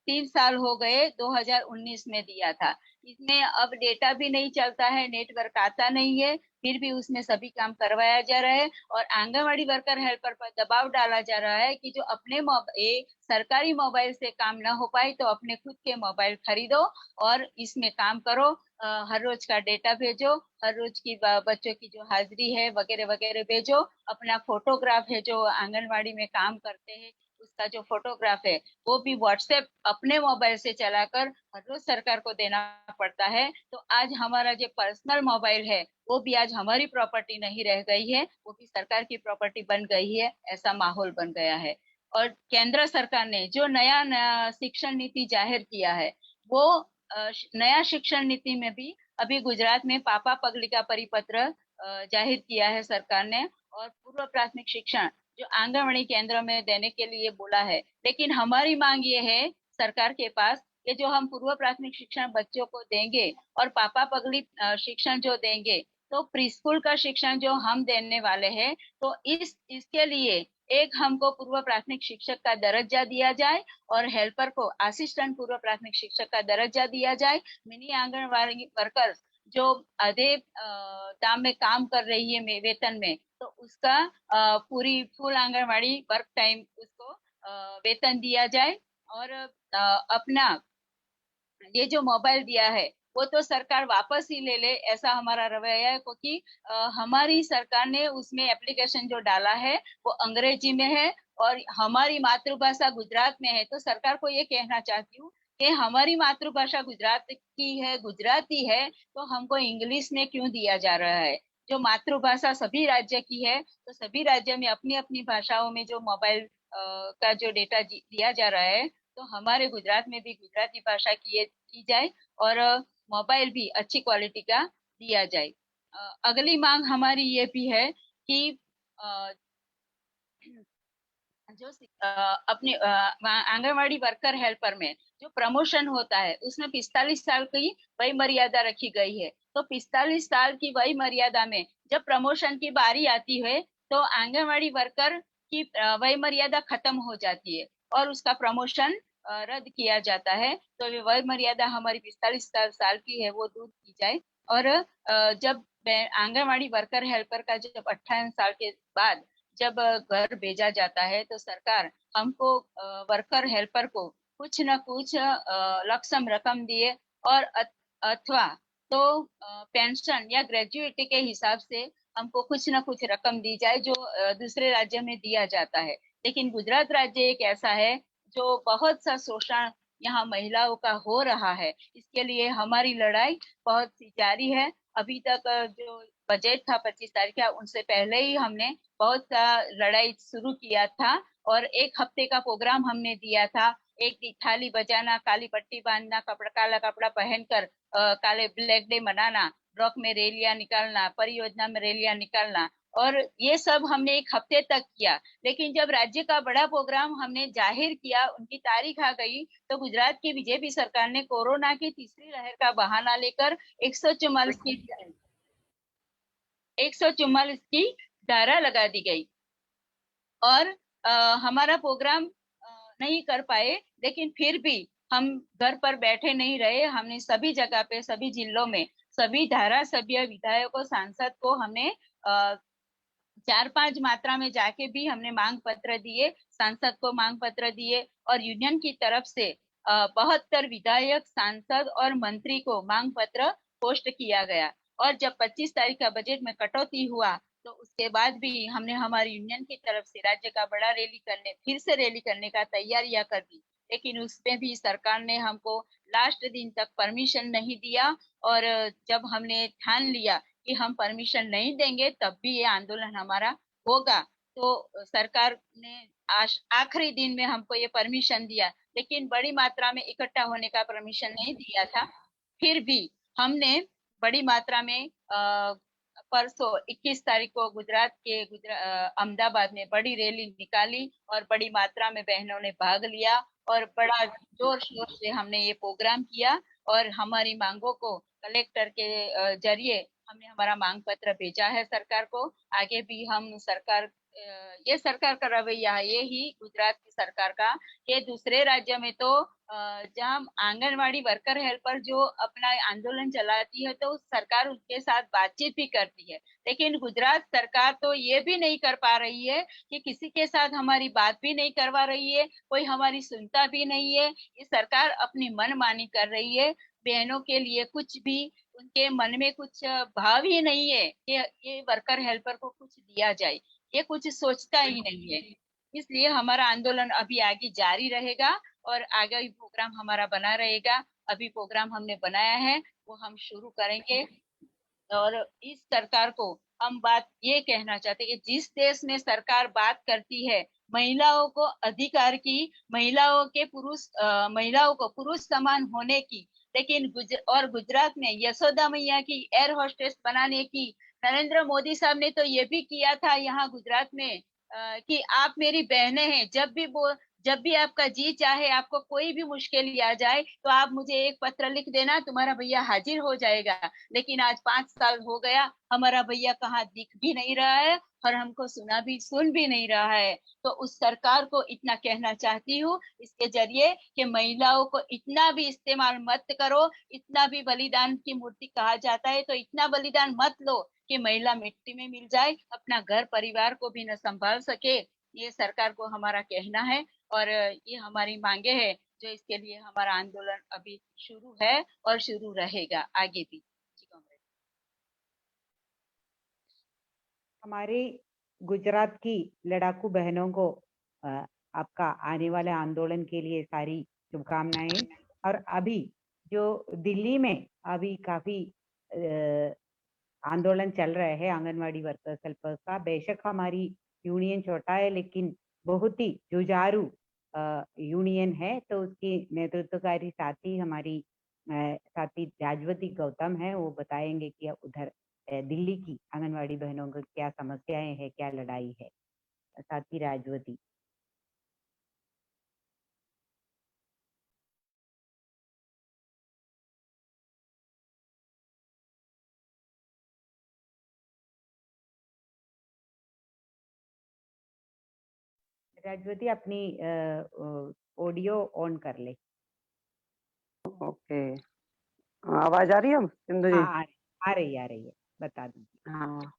3 साल हो गए, 2019 में दिया था। इसमें अब डेटा भी नहीं चलता है, नेटवर्क आता नहीं है, फिर भी उसमें सभी काम करवाया जा रहा है। और आंगनवाड़ी वर्कर हेल्पर पर दबाव डाला जा रहा है कि जो अपने सरकारी मोबाइल से काम ना हो पाए तो अपने खुद के मोबाइल खरीदो और इसमें काम करो। हर रोज का डेटा भेजो, हर रोज की बच्चों की जो हाजिरी है वगैरह वगैरह भेजो। अपना फोटोग्राफ है जो आंगनवाड़ी में काम करते हैं उसका जो फोटोग्राफ है वो भी व्हाट्सएप अपने मोबाइल से चलाकर हर रोज सरकार को देना पड़ता है। तो आज हमारा जो पर्सनल मोबाइल है वो भी आज हमारी प्रॉपर्टी नहीं रह गई है, वो भी सरकार की प्रॉपर्टी बन गई है, ऐसा माहौल बन गया है। और केंद्र सरकार ने जो नया शिक्षण नीति जाहिर किया है, वो नया शिक्षण नीति में भी अभी गुजरात में पापा पगली का परिपत्र जाहिर किया है सरकार ने, और पूर्व प्राथमिक शिक्षण जो आंगनवाड़ी केंद्र में देने के लिए बोला है। लेकिन हमारी मांग ये है सरकार के पास कि जो हम पूर्व प्राथमिक शिक्षण बच्चों को देंगे और पापा पगली शिक्षण जो देंगे, तो प्री स्कूल का शिक्षण जो हम देने वाले हैं, तो इसके लिए एक हमको पूर्व प्राथमिक शिक्षक का दर्जा दिया जाए और हेल्पर को असिस्टेंट पूर्व प्राथमिक शिक्षक का दर्जा दिया जाए। मिनी आंगनवाड़ी वर्कर्स जो आधे दाम में काम कर रही है वेतन में, तो उसका पूरी फुल आंगनवाड़ी वर्क टाइम उसको वेतन दिया जाए। और अपना ये जो मोबाइल दिया है वो तो सरकार वापस ही ले ले, ऐसा हमारा रवैया है, क्योंकि हमारी सरकार ने उसमें एप्लीकेशन जो डाला है वो अंग्रेजी में है और हमारी मातृभाषा गुजरात में है। तो सरकार को ये कहना चाहती हूँ कि हमारी मातृभाषा गुजरात की है, गुजराती है, तो हमको इंग्लिश में क्यों दिया जा रहा है? जो मातृभाषा सभी राज्य की है, तो सभी राज्य में अपनी अपनी भाषाओं में जो मोबाइल का जो डेटा दिया जा रहा है, तो हमारे गुजरात में भी गुजराती भाषा की जाए और मोबाइल भी अच्छी क्वालिटी का दिया जाए। अगली मांग हमारी ये भी है कि जो अपने आंगनवाड़ी वर्कर हेल्पर में जो प्रमोशन होता है उसमें 45 साल की वय मर्यादा रखी गई है। तो 45 साल की वय मर्यादा में जब प्रमोशन की बारी आती है तो आंगनवाड़ी वर्कर की वय मर्यादा खत्म हो जाती है और उसका प्रमोशन रद्द किया जाता है। तो वय मर्यादा हमारी 45 साल की है वो दूर की जाए। और जब आंगनवाड़ी वर्कर हेल्पर का जब 58 साल के बाद जब घर भेजा जाता है तो सरकार हमको वर्कर हेल्पर को कुछ न कुछ लक्षम रकम दिए और अथवा तो पेंशन या ग्रेजुएटी के हिसाब से हमको कुछ न कुछ रकम दी जाए जो दूसरे राज्य में दिया जाता है। लेकिन गुजरात राज्य एक ऐसा है जो बहुत सा शोषण यहाँ महिलाओं का हो रहा है, इसके लिए हमारी लड़ाई बहुत सी जारी है। अभी तक जो बजट था 25 तारीख का, उनसे पहले ही हमने बहुत सा लड़ाई शुरू किया था और एक हफ्ते का प्रोग्राम हमने दिया था। एक थाली बजाना, काली पट्टी बांधना, काला कपड़ा पहनकर काले ब्लैक डे मनाना, ब्लॉक में रैलियां निकालना, परियोजना में रैलियां निकालना, और ये सब हमने एक हफ्ते तक किया। लेकिन जब राज्य का बड़ा प्रोग्राम हमने जाहिर किया, उनकी तारीख आ गई, तो गुजरात की बीजेपी सरकार ने कोरोना की तीसरी लहर का बहाना लेकर 144 की धारा लगा दी गई और हमारा प्रोग्राम नहीं कर पाए। लेकिन फिर भी हम घर पर बैठे नहीं रहे, हमने सभी जगह पे, सभी जिलों में, सभी धारासभ्य, विधायकों, सांसद को हमने 4-5 मात्रा में जाके भी हमने मांग पत्र दिए, सांसद को मांग पत्र दिए और यूनियन की तरफ से 72 विधायक, सांसद और मंत्री को मांग पत्र पोस्ट किया गया। और जब 25 तारीख का बजट में कटौती हुआ तो उसके बाद भी हमने हमारी यूनियन की तरफ से राज्य का बड़ा फिर से रैली करने का तैयारियां कर दी। लेकिन उसमें भी सरकार ने हमको लास्ट दिन तक परमिशन नहीं दिया और जब हमने ठान लिया कि हम परमिशन नहीं देंगे तब भी ये आंदोलन हमारा होगा, तो सरकार ने आखिरी दिन में हमको ये परमिशन दिया, लेकिन बड़ी मात्रा में इकट्ठा होने का परमिशन नहीं दिया था। फिर भी हमने बड़ी मात्रा में परसों 21 तारीख को गुजरात के अहमदाबाद में बड़ी रैली निकाली और बड़ी मात्रा में बहनों ने भाग लिया और बड़ा जोर शोर से हमने ये प्रोग्राम किया और हमारी मांगों को कलेक्टर के जरिए हमने हमारा मांग पत्र भेजा है सरकार को। आगे भी हम सरकार ये सरकार का रवैया है, ये ही गुजरात की सरकार का, कि दूसरे राज्य में तो जहाँ आंगनवाड़ी वर्कर हेल्पर जो अपना आंदोलन चलाती है तो सरकार उनके साथ बातचीत भी करती है, लेकिन गुजरात सरकार तो ये भी नहीं कर पा रही है कि किसी के साथ हमारी बात भी नहीं करवा रही है, कोई हमारी सुनता भी नहीं है। ये सरकार अपनी मनमानी कर रही है, बहनों के लिए कुछ भी उनके मन में कुछ भाव ही नहीं है कि ये वर्कर हेल्पर को कुछ दिया जाए, ये कुछ सोचता ही नहीं है। इसलिए हमारा आंदोलन अभी आगे जारी रहेगा और आगे भी प्रोग्राम हमारा बना रहेगा। अभी प्रोग्राम हमने बनाया है वो हम शुरू करेंगे और इस सरकार को हम बात ये कहना चाहते हैं कि जिस देश में सरकार बात करती है महिलाओं को अधिकार की, महिलाओं को पुरुष समान होने की, लेकिन गुजरात में यशोदा मैया की एयर होस्टेस बनाने की नरेंद्र मोदी साहब ने तो ये भी किया था यहाँ गुजरात में कि आप मेरी बहनें हैं, जब भी आपका जी चाहे, आपको कोई भी मुश्किल आ जाए तो आप मुझे एक पत्र लिख देना, तुम्हारा भैया हाजिर हो जाएगा। लेकिन आज 5 साल हो गया, हमारा भैया कहाँ दिख भी नहीं रहा है और हमको सुन भी नहीं रहा है। तो उस सरकार को इतना कहना चाहती हूँ इसके जरिए कि महिलाओं को इतना भी इस्तेमाल मत करो, इतना भी बलिदान की मूर्ति कहा जाता है तो इतना बलिदान मत लो कि महिला मिट्टी में मिल जाए, अपना घर परिवार को भी न संभाल सके। ये सरकार को हमारा कहना है और ये हमारी मांगे है, जो इसके लिए हमारा आंदोलन अभी शुरू है और शुरू रहेगा आगे भी। जी कांग्रेस। हमारी गुजरात की लड़ाकू बहनों को आपका आने वाले आंदोलन के लिए सारी शुभकामनाएं। और अभी जो दिल्ली में अभी काफी आंदोलन चल रहे हैं आंगनवाड़ी वर्कर्स हेल्पर्स का, बेशक हमारी यूनियन छोटा है लेकिन बहुत ही जुझारू यूनियन है, तो उसकी नेतृत्वकारी साथी हमारी साथी राजवती गौतम है, वो बताएंगे कि उधर दिल्ली की आंगनवाड़ी बहनों को क्या समस्याएं हैं, क्या लड़ाई है। साथी राजवती। राजवती अपनी ऑडियो ऑन कर ले। ओके, आवाज आ रही है सिंधु जी? हाँ, आ रही है, बता दीजिए। हाँ,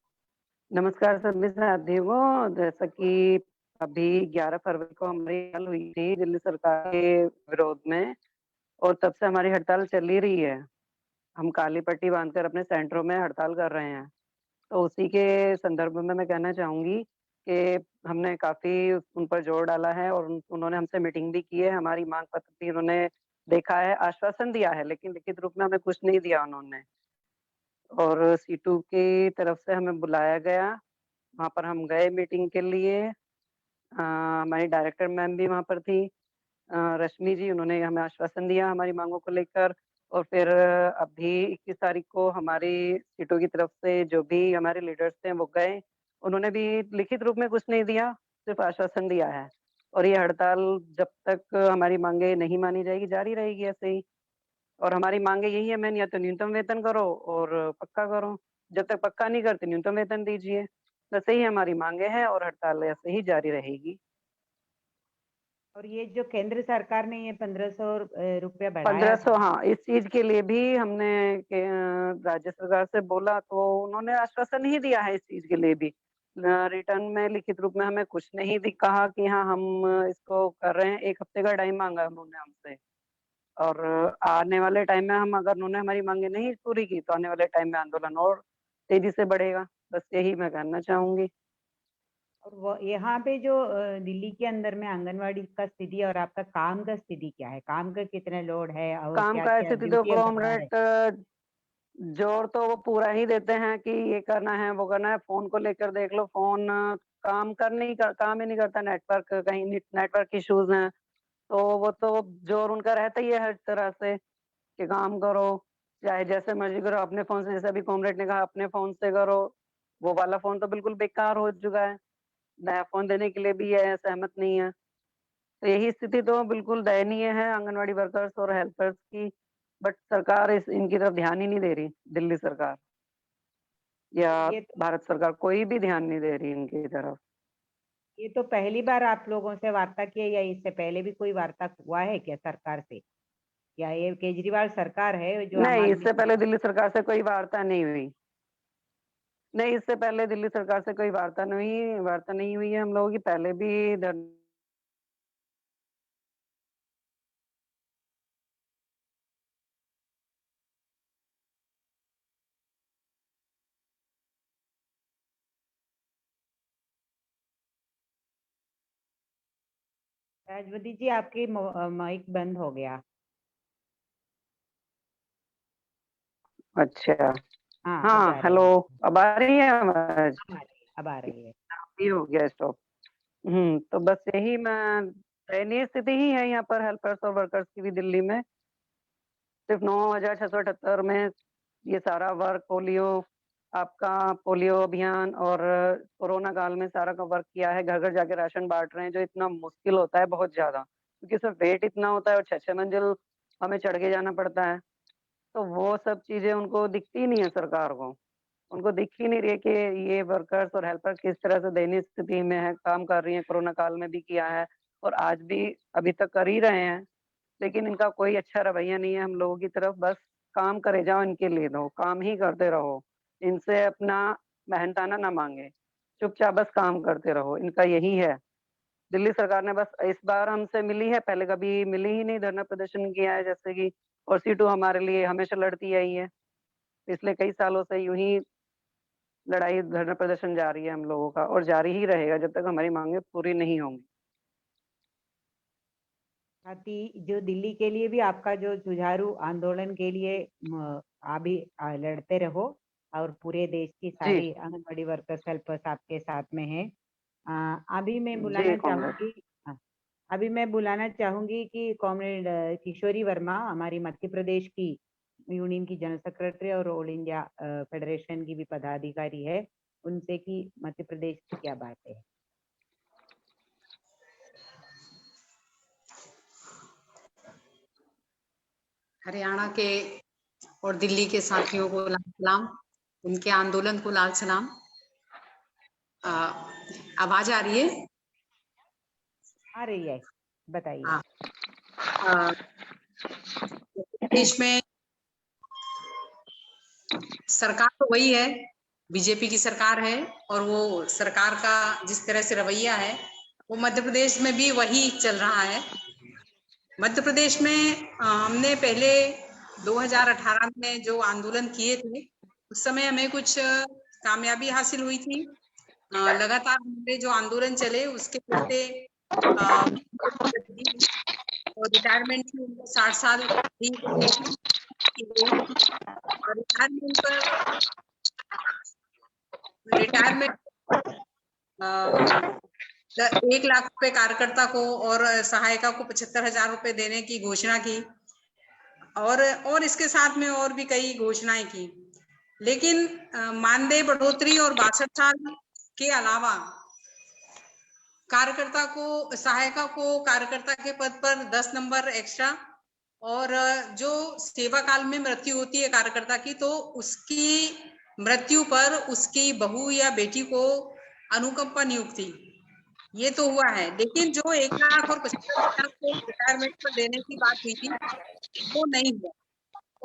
नमस्कार सभी साथियों। जैसा कि अभी 11 फरवरी को हमारी हड़ताल हुई थी दिल्ली सरकार के विरोध में और तब से हमारी हड़ताल चल ही रही है। हम काली पट्टी बांधकर अपने सेंटरों में हड़ताल कर रहे हैं। तो उसी के संदर्भ में मैं कहना चाहूंगी कि हमने काफी उन पर जोर डाला है और उन्होंने हमसे मीटिंग भी की है, हमारी मांग पत्र भी उन्होंने देखा है, आश्वासन दिया है, लेकिन लिखित रूप में हमें कुछ नहीं दिया उन्होंने। और सीटू की तरफ से हमें बुलाया गया, वहाँ पर हम गए मीटिंग के लिए। हमारी डायरेक्टर मैम भी वहाँ पर थी, रश्मि जी, उन्होंने हमें आश्वासन दिया हमारी मांगों को लेकर। और फिर अभी 21 तारीख को हमारी सीटों की तरफ से जो भी हमारे लीडर्स थे वो गए, उन्होंने भी लिखित रूप में कुछ नहीं दिया, सिर्फ आश्वासन दिया है। और ये हड़ताल जब तक हमारी मांगे नहीं मानी जाएगी जारी रहेगी ऐसे ही। और हमारी मांगे यही है, मैन या तो न्यूनतम वेतन करो और पक्का करो, जब तक पक्का नहीं करते न्यूनतम वेतन दीजिए। वैसे ही हमारी मांगे हैं और हड़ताल ऐसे ही जारी रहेगी। और ये जो केंद्र सरकार ने ये 1500 रुपया बढ़ाया 1500, था, हाँ, इस चीज के लिए भी हमने राज्य सरकार से बोला तो उन्होंने आश्वासन ही दिया है इस चीज के लिए भी। रिटर्न में लिखित रूप में हमें कुछ नहीं कहा कि हाँ हम इसको कर रहे हैं। 1 हफ्ते का टाइम मांगा उन्होंने हमसे और आने वाले टाइम में हम अगर उन्होंने हमारी मांगे नहीं पूरी की तो आने वाले टाइम में आंदोलन और तेजी से बढ़ेगा। बस यही मैं कहना चाहूंगी। और वो यहाँ पे जो दिल्ली के अंदर में आंगनवाड़ी का स्थिति और आपका काम का स्थिति क्या है? काम का कितना लोड है और काम क्या का क्या स्थिति तो ड्यूटियां करवा रहे हैं? जोर तो वो पूरा ही देते हैं कि ये करना है वो करना है। फोन को लेकर देख लो, फोन काम काम ही नहीं करता, नेटवर्क कहीं नेटवर्क इश्यूज हैं, तो वो तो जोर उनका रहता ही है हर तरह से कि काम करो, चाहे जैसे मर्जी करो, अपने फोन से, जैसे अभी कॉमरेड ने कहा अपने फोन से करो, वो वाला फोन तो बिल्कुल बेकार हो चुका है, नया फोन देने के लिए भी ये सहमत नहीं है। तो यही स्थिति तो बिल्कुल दयनीय है आंगनवाड़ी वर्कर्स और हेल्पर्स की, बट सरकार इनकी तरफ ध्यान ही नहीं दे रही, दिल्ली सरकार या ये भारत सरकार कोई भी ध्यान नहीं दे रही इनकी तरफ। ये तो पहली बार आप लोगों से वार्ता की है या इससे पहले भी कोई वार्ता हुआ है क्या सरकार से, या ये केजरीवाल सरकार है जो आम नहीं, आदमी इससे पहले दिल्ली सरकार से कोई वार्ता नहीं हुई। नहीं, इससे पहले दिल्ली सरकार से कोई वार्ता नहीं हुई है हम लोगों की। पहले भी राजवती जी आपकी माइक बंद हो गया। अच्छा, हाँ अब हाँ, आ रही हेलो, है, अब आ रही है आवाज? अब आ रही है। ये हो गया स्टॉप। तो बस यही मैं दयनीय स्थिति ही है यहाँ पर हेल्पर्स और वर्कर्स की भी दिल्ली में। सिर्फ 9,678 में ये सारा वर्क पोलियो अभियान और कोरोना काल में सारा का वर्क किया है। घर घर जाके राशन बांट रहे हैं, जो इतना मुश्किल होता है बहुत ज्यादा, क्योंकि सिर्फ वेट इतना होता है और 6-6 मंजिल हमें चढ़ के जाना पड़ता है। तो वो सब चीजें उनको दिखती नहीं है सरकार को, उनको दिख ही नहीं रही है कि ये वर्कर्स और हेल्पर किस तरह से दयनीय स्थिति में है, काम कर रही हैं। कोरोना काल में भी किया है और आज भी अभी तक कर ही रहे हैं, लेकिन इनका कोई अच्छा रवैया नहीं है हम लोगों की तरफ। बस काम करे जाओ, इनके लिए दो, काम ही करते रहो, इनसे अपना मेहनताना ना मांगे, चुपचाप बस काम करते रहो, इनका यही है। दिल्ली सरकार ने बस इस बार हमसे मिली है, पहले कभी मिली ही नहीं, धरना प्रदर्शन किया है जैसे कि, और सीटू हमारे लिए हमेशा लड़ती आई है। पिछले कई सालों से यूं ही लड़ाई धरना प्रदर्शन जारी है हम लोगों का, और जारी ही रहेगा जब तक हमारी मांगे पूरी नहीं होंगी। साथ ही जो दिल्ली के लिए भी आपका जो जुझारू आंदोलन के लिए अभी लड़ते रहो, और पूरे देश की जी सारी आंगनबाड़ी वर्कर्स हेल्पर्स आपके साथ में है। अभी मैं जी बुलाना कॉमरेड। चाहूंगी, हाँ, अभी मैं बुलाना चाहूंगी कि कॉमरेड किशोरी वर्मा, हमारी मध्य प्रदेश की यूनियन की जनरल सेक्रेटरी और ऑल इंडिया फेडरेशन की भी पदाधिकारी है, उनसे कि मध्य प्रदेश की क्या बात है। हरियाणा के और दिल्ली के साथियों को लाल सलाम, उनके आंदोलन को लाल सलाम। आवाज आ रही है? आ रही है, बताइए। हाँ, देश में सरकार तो वही है, बीजेपी की सरकार है, और वो सरकार का जिस तरह से रवैया है वो मध्य प्रदेश में भी वही चल रहा है। मध्य प्रदेश में हमने पहले 2018 में जो आंदोलन किए थे, उस समय हमें कुछ कामयाबी हासिल हुई थी। लगातार हमारे जो आंदोलन चले उसके चलते और रिटायरमेंट की उनको 60 साल रिटायरमेंट पर 1 लाख रुपए कार्यकर्ता को और सहायिका को 75,000 रुपए देने की घोषणा की, और इसके साथ में और भी कई घोषणाएं की। लेकिन मानदेय बढ़ोतरी और 62 साल के अलावा कार्यकर्ता को, सहायिका को कार्यकर्ता के पद पर 10 नंबर एक्स्ट्रा, और जो सेवा काल में मृत्यु होती है कार्यकर्ता की, तो उसकी मृत्यु पर उसकी बहू या बेटी को अनुकंपा नियुक्ति, ये तो हुआ है। लेकिन जो 1 लाख और 75,000 को रिटायरमेंट पर देने की बात हुई थी वो नहीं हुआ।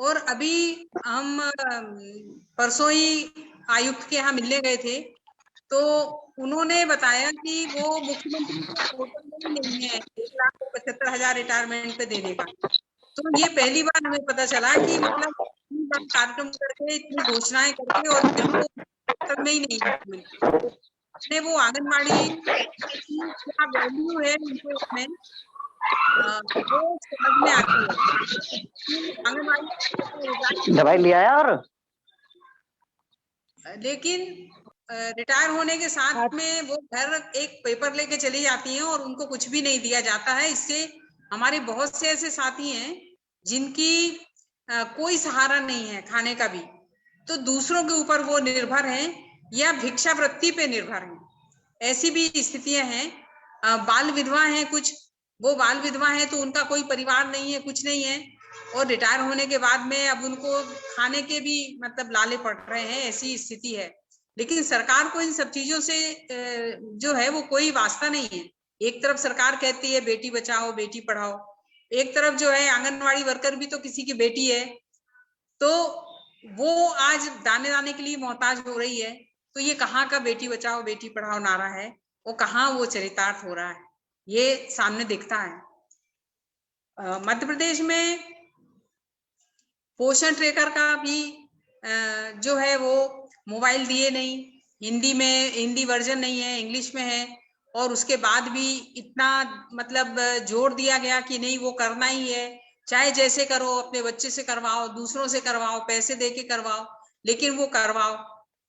और अभी हम परसों ही आयुक्त के यहाँ मिलने गए थे, तो उन्होंने बताया कि वो मुख्यमंत्री के पोर्टल में ही नहीं है 1,75,000 रिटायरमेंट पे देने का। तो ये पहली बार हमें पता चला कि मतलब इतनी बार कार्यक्रम करके, इतनी घोषणाएं करके, और फिर वो पोर्टल में ही नहीं है। वो आंगनबाड़ी की क्या वैल्यू है उनको उसमें वो समझ में आती है। आंगनबाड़ी दवाई लिया है, और लेकिन रिटायर होने के साथ में वो घर एक पेपर लेके चली जाती हैं और उनको कुछ भी नहीं दिया जाता है। इससे हमारे बहुत से ऐसे साथी हैं जिनकी कोई सहारा नहीं है खाने का भी, तो दूसरों के ऊपर वो निर्भर हैं या भिक्षावृत्ति पे निर्भर हैं, ऐसी भी स्थितियां हैं। बाल विधवा हैं कुछ, वो बाल विधवा हैं तो उनका कोई परिवार नहीं है, कुछ नहीं है, और रिटायर होने के बाद में अब उनको खाने के भी मतलब लाले पड़ रहे हैं, ऐसी स्थिति है। लेकिन सरकार को इन सब चीजों से जो है वो कोई वास्ता नहीं है। एक तरफ सरकार कहती है बेटी बचाओ बेटी पढ़ाओ, एक तरफ जो है आंगनवाड़ी वर्कर भी तो किसी की बेटी है, तो वो आज दाने दाने के लिए मोहताज हो रही है। तो ये कहाँ का बेटी बचाओ बेटी पढ़ाओ नारा है, वो कहाँ वो चरितार्थ हो रहा है, ये सामने दिखता है। मध्य प्रदेश में पोषण ट्रैकर का भी जो है वो मोबाइल दिए नहीं, हिंदी में, हिंदी वर्जन नहीं है, इंग्लिश में है, और उसके बाद भी इतना मतलब जोर दिया गया कि नहीं वो करना ही है, चाहे जैसे करो, अपने बच्चे से करवाओ, दूसरों से करवाओ, पैसे देके करवाओ, लेकिन वो करवाओ।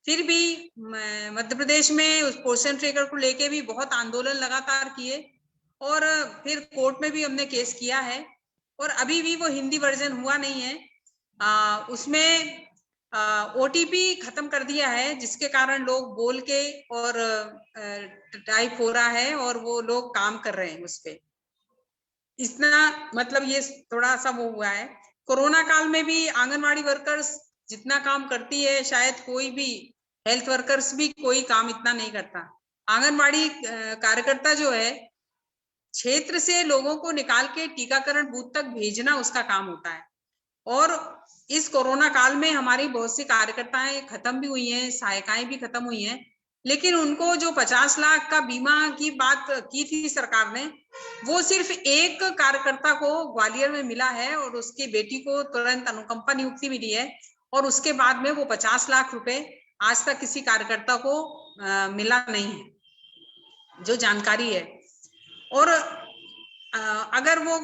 फिर भी मध्य प्रदेश में उस पोषण ट्रैकर को लेके भी बहुत आंदोलन लगातार किए, और फिर कोर्ट में भी हमने केस किया है, और अभी भी वो हिंदी वर्जन हुआ नहीं है। उसमें ओटीपी खत्म कर दिया है, जिसके कारण लोग बोल के और टाइप हो रहा है और वो लोग काम कर रहे हैं उस पे। इतना मतलब ये थोड़ा सा वो हुआ है। कोरोना काल में भी आंगनवाड़ी वर्कर्स जितना काम करती है शायद कोई भी हेल्थ वर्कर्स भी कोई काम इतना नहीं करता। आंगनवाड़ी कार्यकर्ता जो है क्षेत्र से लोगों को निकाल के टीकाकरण बूथ तक भेजना उसका काम होता है, और इस कोरोना काल में हमारी बहुत सी कार्यकर्ताएं खत्म भी हुई हैं, सहायिकाएं भी खत्म हुई हैं, लेकिन उनको जो 50 लाख का बीमा की बात की थी सरकार ने, वो सिर्फ एक कार्यकर्ता को ग्वालियर में मिला है और उसकी बेटी को तुरंत अनुकंपा नियुक्ति मिली है, और उसके बाद में वो 50 लाख रुपए आज तक किसी कार्यकर्ता को मिला नहीं है, जो जानकारी है। और अगर वो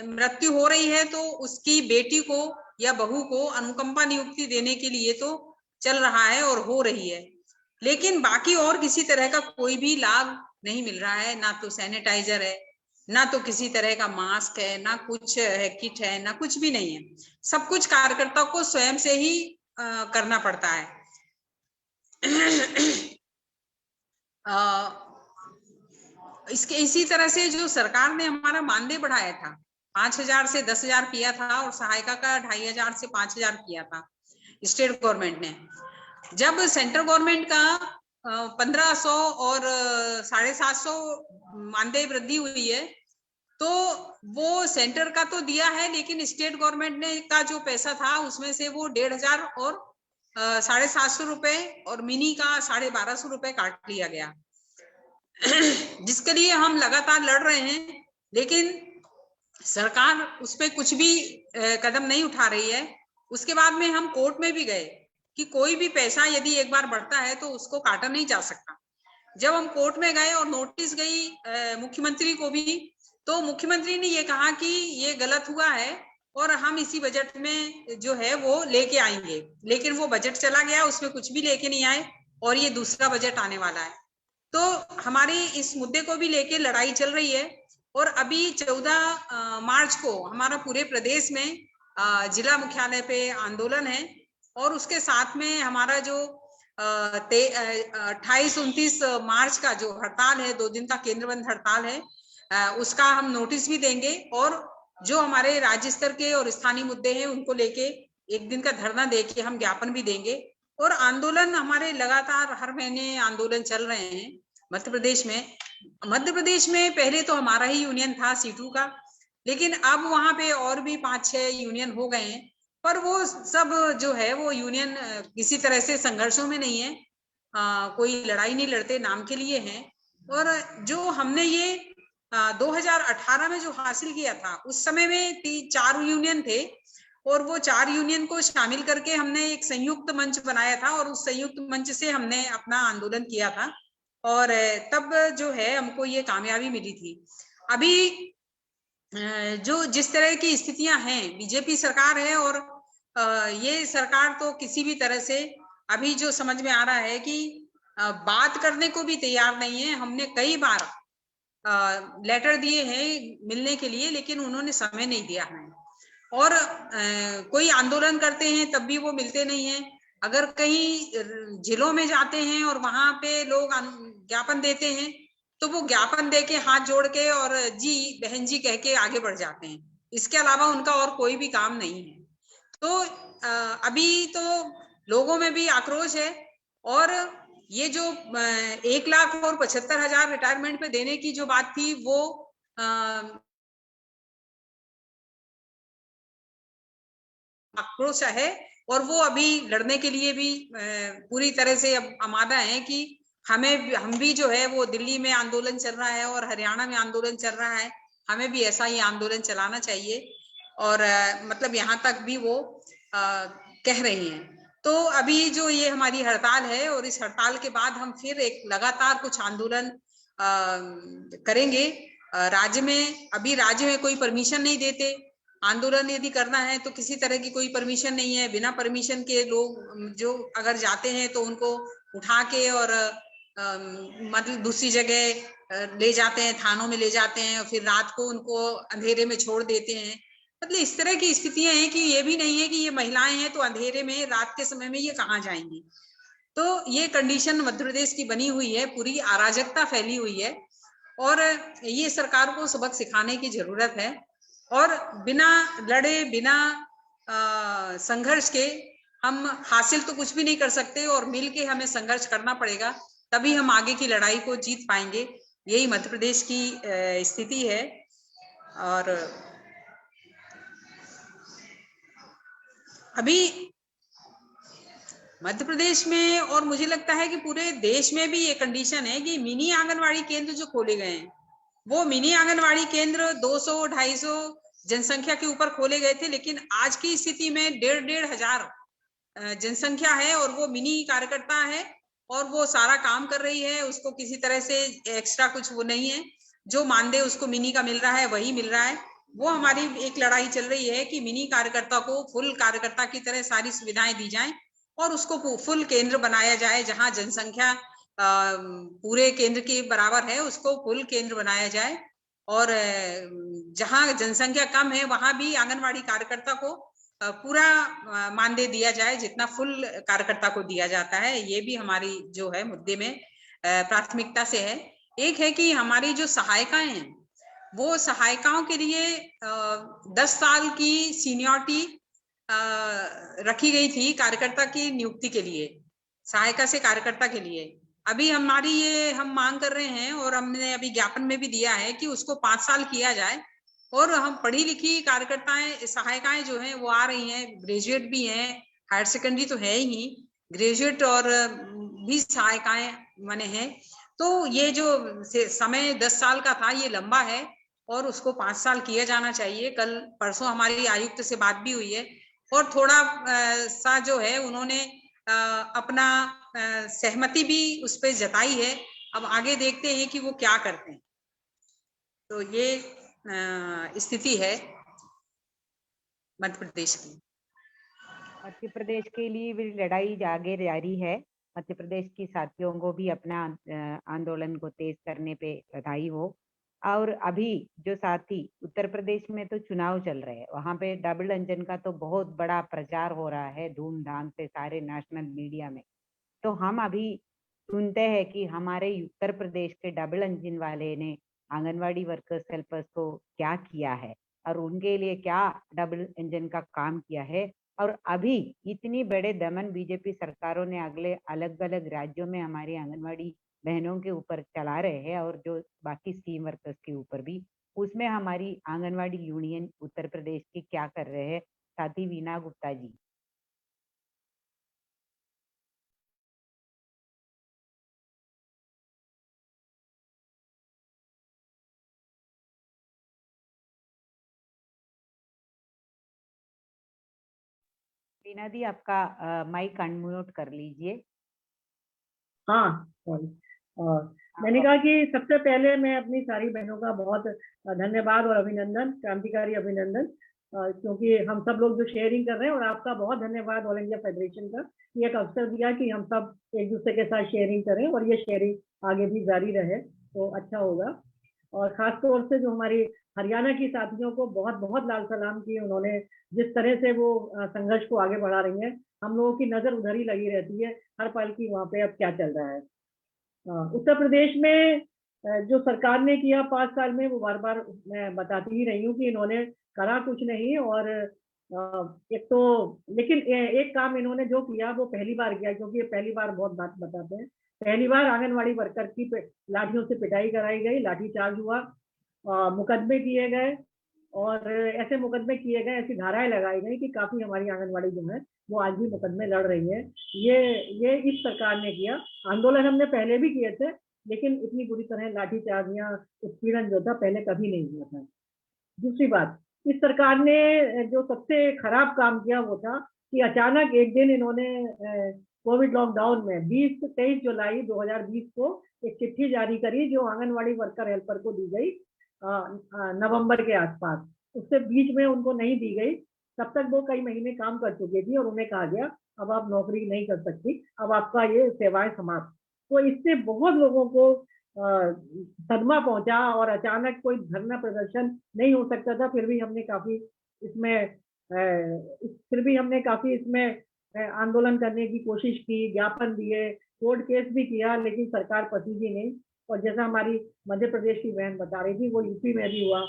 मृत्यु हो रही है तो उसकी बेटी को या बहू को अनुकंपा नियुक्ति देने के लिए तो चल रहा है और हो रही है, लेकिन बाकी और किसी तरह का कोई भी लाभ नहीं मिल रहा है। ना तो सैनिटाइजर है, ना तो किसी तरह का मास्क है, ना कुछ है किट है, ना कुछ भी नहीं है। सब कुछ कार्यकर्ता को स्वयं से ही करना पड़ता है। इसके इसी तरह से जो सरकार ने हमारा मानदेय बढ़ाया था, 5,000 से 10,000 किया था, और सहायिका का 2,500 से 5,000 किया था स्टेट गवर्नमेंट ने। जब सेंट्रल गवर्नमेंट का 1,500 और 750 मानदेय वृद्धि हुई है, तो वो सेंटर का तो दिया है, लेकिन स्टेट गवर्नमेंट ने का जो पैसा था उसमें से वो 1,500 और 750 रुपए और मिनी का 1,250 रुपए काट लिया गया, जिसके लिए हम लगातार लड़ रहे हैं, लेकिन सरकार उस पर कुछ भी कदम नहीं उठा रही है। उसके बाद में हम कोर्ट में भी गए कि कोई भी पैसा यदि एक बार बढ़ता है तो उसको काटा नहीं जा सकता। जब हम कोर्ट में गए और नोटिस गई मुख्यमंत्री को भी, तो मुख्यमंत्री ने ये कहा कि ये गलत हुआ है और हम इसी बजट में जो है वो लेके आएंगे, लेकिन वो बजट चला गया, उसमें कुछ भी लेके नहीं आए, और ये दूसरा बजट आने वाला है। तो हमारी इस मुद्दे को भी लेके लड़ाई चल रही है, और अभी 14 मार्च को हमारा पूरे प्रदेश में जिला मुख्यालय पे आंदोलन है, और उसके साथ में हमारा जो 28-29 मार्च का जो हड़ताल है, 2 दिन का केंद्र बंद हड़ताल है, उसका हम नोटिस भी देंगे, और जो हमारे राज्य स्तर के और स्थानीय मुद्दे हैं उनको लेके 1 दिन का धरना देके हम ज्ञापन भी देंगे। और आंदोलन हमारे लगातार हर महीने आंदोलन चल रहे हैं मध्य प्रदेश में। मध्य प्रदेश में पहले तो हमारा ही यूनियन था सीटू का, लेकिन अब वहां पे और भी 5-6 यूनियन हो गए हैं, पर वो सब जो है वो यूनियन किसी तरह से संघर्षों में नहीं है, कोई लड़ाई नहीं लड़ते, नाम के लिए हैं। और जो हमने ये 2018 में जो हासिल किया था, उस समय में 4 यूनियन थे, और वो 4 यूनियन को शामिल करके हमने एक संयुक्त मंच बनाया था, और उस संयुक्त मंच से हमने अपना आंदोलन किया था, और तब जो है हमको ये कामयाबी मिली थी। अभी जो जिस तरह की स्थितियां हैं, बीजेपी सरकार है, और ये सरकार तो किसी भी तरह से अभी जो समझ में आ रहा है कि बात करने को भी तैयार नहीं है। हमने कई बार लेटर दिए हैं मिलने के लिए, लेकिन उन्होंने समय नहीं दिया हमें। और कोई आंदोलन करते हैं तब भी वो मिलते नहीं हैं। अगर कहीं जिलों में जाते हैं और वहां पे लोग ज्ञापन देते हैं तो वो ज्ञापन दे के हाथ जोड़ के और जी बहन जी कह के आगे बढ़ जाते हैं। इसके अलावा उनका और कोई भी काम नहीं है। तो अभी तो लोगों में भी आक्रोश है और ये जो 1,75,000 रिटायरमेंट पे देने की जो बात थी वो आक्रोश है और वो अभी लड़ने के लिए भी पूरी तरह से अब आमादा है कि हम भी जो है वो दिल्ली में आंदोलन चल रहा है और हरियाणा में आंदोलन चल रहा है, हमें भी ऐसा ही आंदोलन चलाना चाहिए और मतलब यहाँ तक भी वो कह रही हैं। तो अभी जो ये हमारी हड़ताल है और इस हड़ताल के बाद हम फिर एक लगातार कुछ आंदोलन करेंगे राज्य में। अभी राज्य में कोई परमिशन नहीं देते, आंदोलन यदि करना है तो किसी तरह की कोई परमिशन नहीं है। बिना परमिशन के लोग जो अगर जाते हैं तो उनको उठा के और मतलब दूसरी जगह ले जाते हैं, थानों में ले जाते हैं और फिर रात को उनको अंधेरे में छोड़ देते हैं। मतलब इस तरह की स्थितियां हैं कि ये भी नहीं है कि ये महिलाएं हैं तो अंधेरे में रात के समय में ये कहाँ जाएंगी। तो ये कंडीशन मध्य प्रदेश की बनी हुई है, पूरी अराजकता फैली हुई है और ये सरकार को सबक सिखाने की जरूरत है। और बिना लड़े, बिना संघर्ष के हम हासिल तो कुछ भी नहीं कर सकते और मिलके हमें संघर्ष करना पड़ेगा, तभी हम आगे की लड़ाई को जीत पाएंगे। यही मध्य प्रदेश की स्थिति है। और अभी मध्य प्रदेश में और मुझे लगता है कि पूरे देश में भी ये कंडीशन है कि मिनी आंगनवाड़ी केंद्र जो खोले गए हैं, वो मिनी आंगनवाड़ी केंद्र 200-250 जनसंख्या के ऊपर खोले गए थे, लेकिन आज की स्थिति में 1,500 जनसंख्या है और वो मिनी कार्यकर्ता है और वो सारा काम कर रही है। उसको किसी तरह से एक्स्ट्रा कुछ वो नहीं है, जो मानदेय उसको मिनी का मिल रहा है वही मिल रहा है। वो हमारी एक लड़ाई चल रही है कि मिनी कार्यकर्ता को फुल कार्यकर्ता की तरह सारी सुविधाएं दी जाएं और उसको फुल केंद्र बनाया जाए। जहां जनसंख्या पूरे केंद्र के बराबर है उसको फुल केंद्र बनाया जाए और जहां जनसंख्या कम है वहां भी आंगनवाड़ी कार्यकर्ता को पूरा मानदेय दिया जाए जितना फुल कार्यकर्ता को दिया जाता है। ये भी हमारी जो है मुद्दे में प्राथमिकता से है। एक है कि हमारी जो सहायिकाएं हैं वो सहायिकाओं के लिए 10 साल की सीनियरिटी रखी गई थी कार्यकर्ता की नियुक्ति के लिए, सहायिका से कार्यकर्ता के लिए। अभी हमारी ये हम मांग कर रहे हैं और हमने अभी ज्ञापन में भी दिया है कि उसको 5 साल किया जाए और हम पढ़ी लिखी कार्यकर्ताएं सहायिकाएं जो हैं वो आ रही हैं, ग्रेजुएट भी हैं, हायर सेकेंडरी तो है ही, ग्रेजुएट और भी सहायिकाएं माने हैं। तो ये जो समय 10 साल का था ये लंबा है और उसको 5 साल किया जाना चाहिए। कल परसों हमारी आयुक्त से बात भी हुई है और थोड़ा सा जो है उन्होंने अपना सहमति भी उस पर जताई है। अब आगे देखते हैं कि वो क्या करते हैं। तो ये स्थिति है मध्य प्रदेश की। मध्य प्रदेश के लिए भी लड़ाई आगे जारी है। मध्य प्रदेश की साथियों को भी अपना आंदोलन को तेज करने पे बधाई हो। और अभी जो साथी उत्तर प्रदेश में तो चुनाव चल रहे हैं, वहां पे डबल इंजन का तो बहुत बड़ा प्रचार हो रहा है धूमधाम से सारे नेशनल मीडिया में। तो हम अभी सुनते हैं कि हमारे उत्तर प्रदेश के डबल इंजन वाले ने आंगनवाड़ी वर्कर्स हेल्पर्स को क्या किया है और उनके लिए क्या डबल इंजन का काम किया है। और अभी इतनी बड़े दमन बीजेपी सरकारों ने अगले अलग अलग राज्यों में हमारी आंगनवाड़ी बहनों के ऊपर चला रहे हैं और जो बाकी स्कीम वर्कर्स के ऊपर भी, उसमें हमारी आंगनवाड़ी यूनियन उत्तर प्रदेश की क्या कर रहे हैं, साथी वीना गुप्ता जी। वीना दी आपका माइक अनम्यूट कर लीजिए। हाँ सॉरी। मैंने कहा कि सबसे पहले मैं अपनी सारी बहनों का बहुत धन्यवाद और अभिनंदन, क्रांतिकारी अभिनंदन, क्योंकि हम सब लोग जो शेयरिंग कर रहे हैं, और आपका बहुत धन्यवाद ऑल इंडिया फेडरेशन का ये एक अवसर दिया कि हम सब एक दूसरे के साथ शेयरिंग करें और ये शेयरिंग आगे भी जारी रहे तो अच्छा होगा। और खास तौर से जो हमारी हरियाणा की साथियों को बहुत बहुत लाल सलाम किए उन्होंने, जिस तरह से वो संघर्ष को आगे बढ़ा रही हैं। हम लोगों की नजर उधर ही लगी रहती है हर पल की, वहाँ पे अब क्या चल रहा है। उत्तर प्रदेश में जो सरकार ने किया 5 साल में, वो बार बार मैं बताती ही रही हूँ कि इन्होंने करा कुछ नहीं। और एक तो लेकिन एक काम इन्होंने जो किया वो पहली बार किया, क्योंकि ये पहली बार बहुत बात बताते हैं। पहली बार आंगनवाड़ी वर्कर की लाठियों से पिटाई कराई गई, लाठी चार्ज हुआ, मुकदमे किए गए, और ऐसे मुकदमे किए गए, ऐसी धाराएं लगाई गई कि काफी हमारी आंगनवाड़ी जो है वो आज भी मुकदमे लड़ रही है। ये इस सरकार ने किया। आंदोलन हमने पहले भी किए थे, लेकिन इतनी बुरी तरह लाठीचार्ज या उत्पीड़न जो था पहले कभी नहीं हुआ था। दूसरी बात, इस सरकार ने जो सबसे खराब काम किया वो था कि अचानक एक दिन इन्होंने कोविड लॉकडाउन में 23 जुलाई 2020 को एक चिट्ठी जारी करी, जो आंगनवाड़ी वर्कर हेल्पर को दी गई नवंबर के आसपास। उससे बीच में उनको नहीं दी गई, तब तक वो कई महीने काम कर चुकी थी, और उन्हें कहा गया अब आप नौकरी नहीं कर सकती, अब आपका ये सेवाएं समाप्त। तो इससे बहुत लोगों को सदमा पहुंचा, और अचानक कोई धरना प्रदर्शन नहीं हो सकता था। फिर भी हमने काफी इसमें आंदोलन करने की कोशिश की, ज्ञापन दिए, कोर्ट केस भी किया, लेकिन सरकार पसीजी नहीं। और जैसा हमारी मध्य प्रदेश की बहन बता रही थी, वो यूपी में भी हुआ।